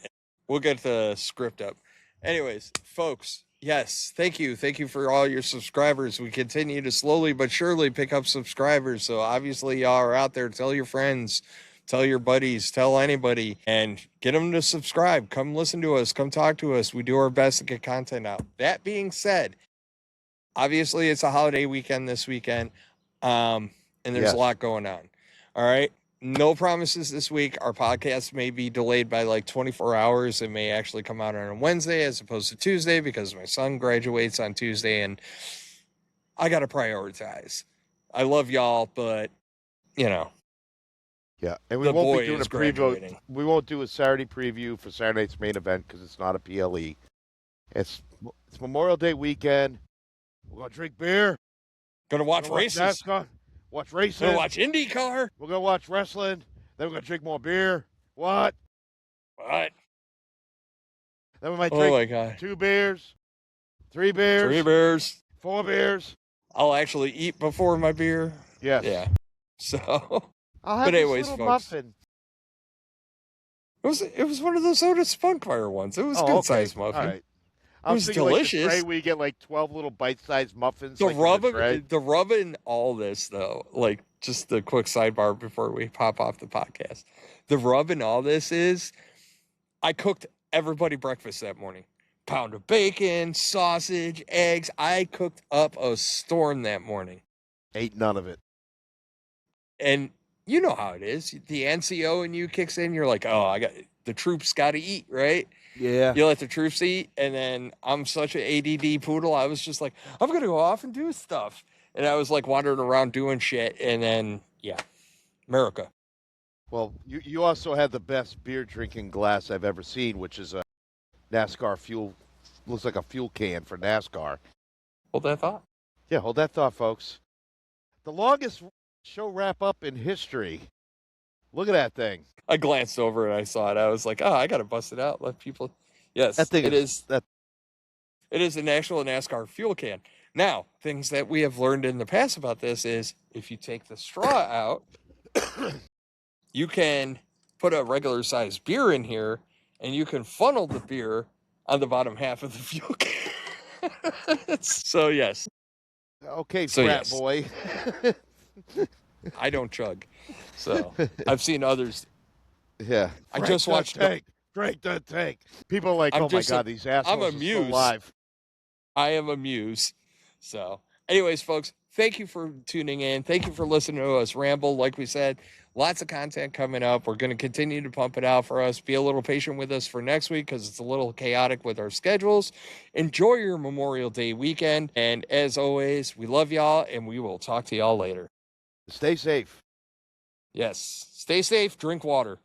we'll get the script up. Anyways, folks, yes, thank you. Thank you for all your subscribers. We continue to slowly but surely pick up subscribers. So obviously y'all are out there. Tell your friends, tell your buddies, tell anybody, and get them to subscribe. Come listen to us. Come talk to us. We do our best to get content out. That being said, obviously it's a holiday weekend this weekend, and there's a lot going on. All right. No promises this week. Our podcast may be delayed by like 24 hours. It may actually come out on a Wednesday as opposed to Tuesday because my son graduates on Tuesday and I got to prioritize. I love y'all, but you know. yeah, and we The won't boy be doing a is preview. graduating. We won't do a Saturday preview for Saturday night's main event because it's not a PLE. It's Memorial Day weekend. We're gonna drink beer. Gonna watch races. NASCAR. Watch racing. Gonna watch IndyCar. We're gonna watch wrestling. Then we're gonna drink more beer. What? What? Then we might Oh drink my God. 2 beers, 3 beers, 3 beers. 4 beers. I'll actually eat before my beer. Yes. Yeah. So I'll have But this anyways, little folks. muffin. it was one of those Otis Spunkfire ones. It was Oh, good okay. sized muffin. All right. I was was thinking delicious. Like the tray where you get like 12 little bite-sized muffins. The like in rub the tray. the rub in all this though, like just a quick sidebar before we pop off the podcast. The rub in all this is I cooked everybody breakfast that morning. Pound of bacon, sausage, eggs. I cooked up a storm that morning. Ate none of it. And you know how it is. The NCO in you kicks in, you're like, oh, the troops gotta eat, right? Yeah. You let the troops eat, and then I'm such an ADD poodle. I was just like, I'm gonna go off and do stuff, and I was like wandering around doing shit, and then America. Well, you also had the best beer drinking glass I've ever seen, which is a NASCAR fuel. Looks like a fuel can for NASCAR. Hold that thought. Yeah, hold that thought, folks. The longest show wrap up in history. Look at that thing. I glanced over and I saw it. I was like, oh, I gotta bust it out. Let people. Yes, That thing it is. That It is an actual NASCAR fuel can. Now, things that we have learned in the past about this is if you take the straw out, you can put a regular sized beer in here and you can funnel the beer on the bottom half of the fuel can. So, yes, okay, So, frat yes. boy. I don't chug. So, I've seen others. Yeah. I just watched. Tank. Drink the tank. People are like, I'm oh just my a- God, these assholes are amused. still alive. I am amused. So, anyways, folks, thank you for tuning in. Thank you for listening to us ramble. Like we said, lots of content coming up. We're going to continue to pump it out for us. Be a little patient with us for next week because it's a little chaotic with our schedules. Enjoy your Memorial Day weekend. And as always, we love y'all, and we will talk to y'all later. Stay safe. Yes. Stay safe. Drink water.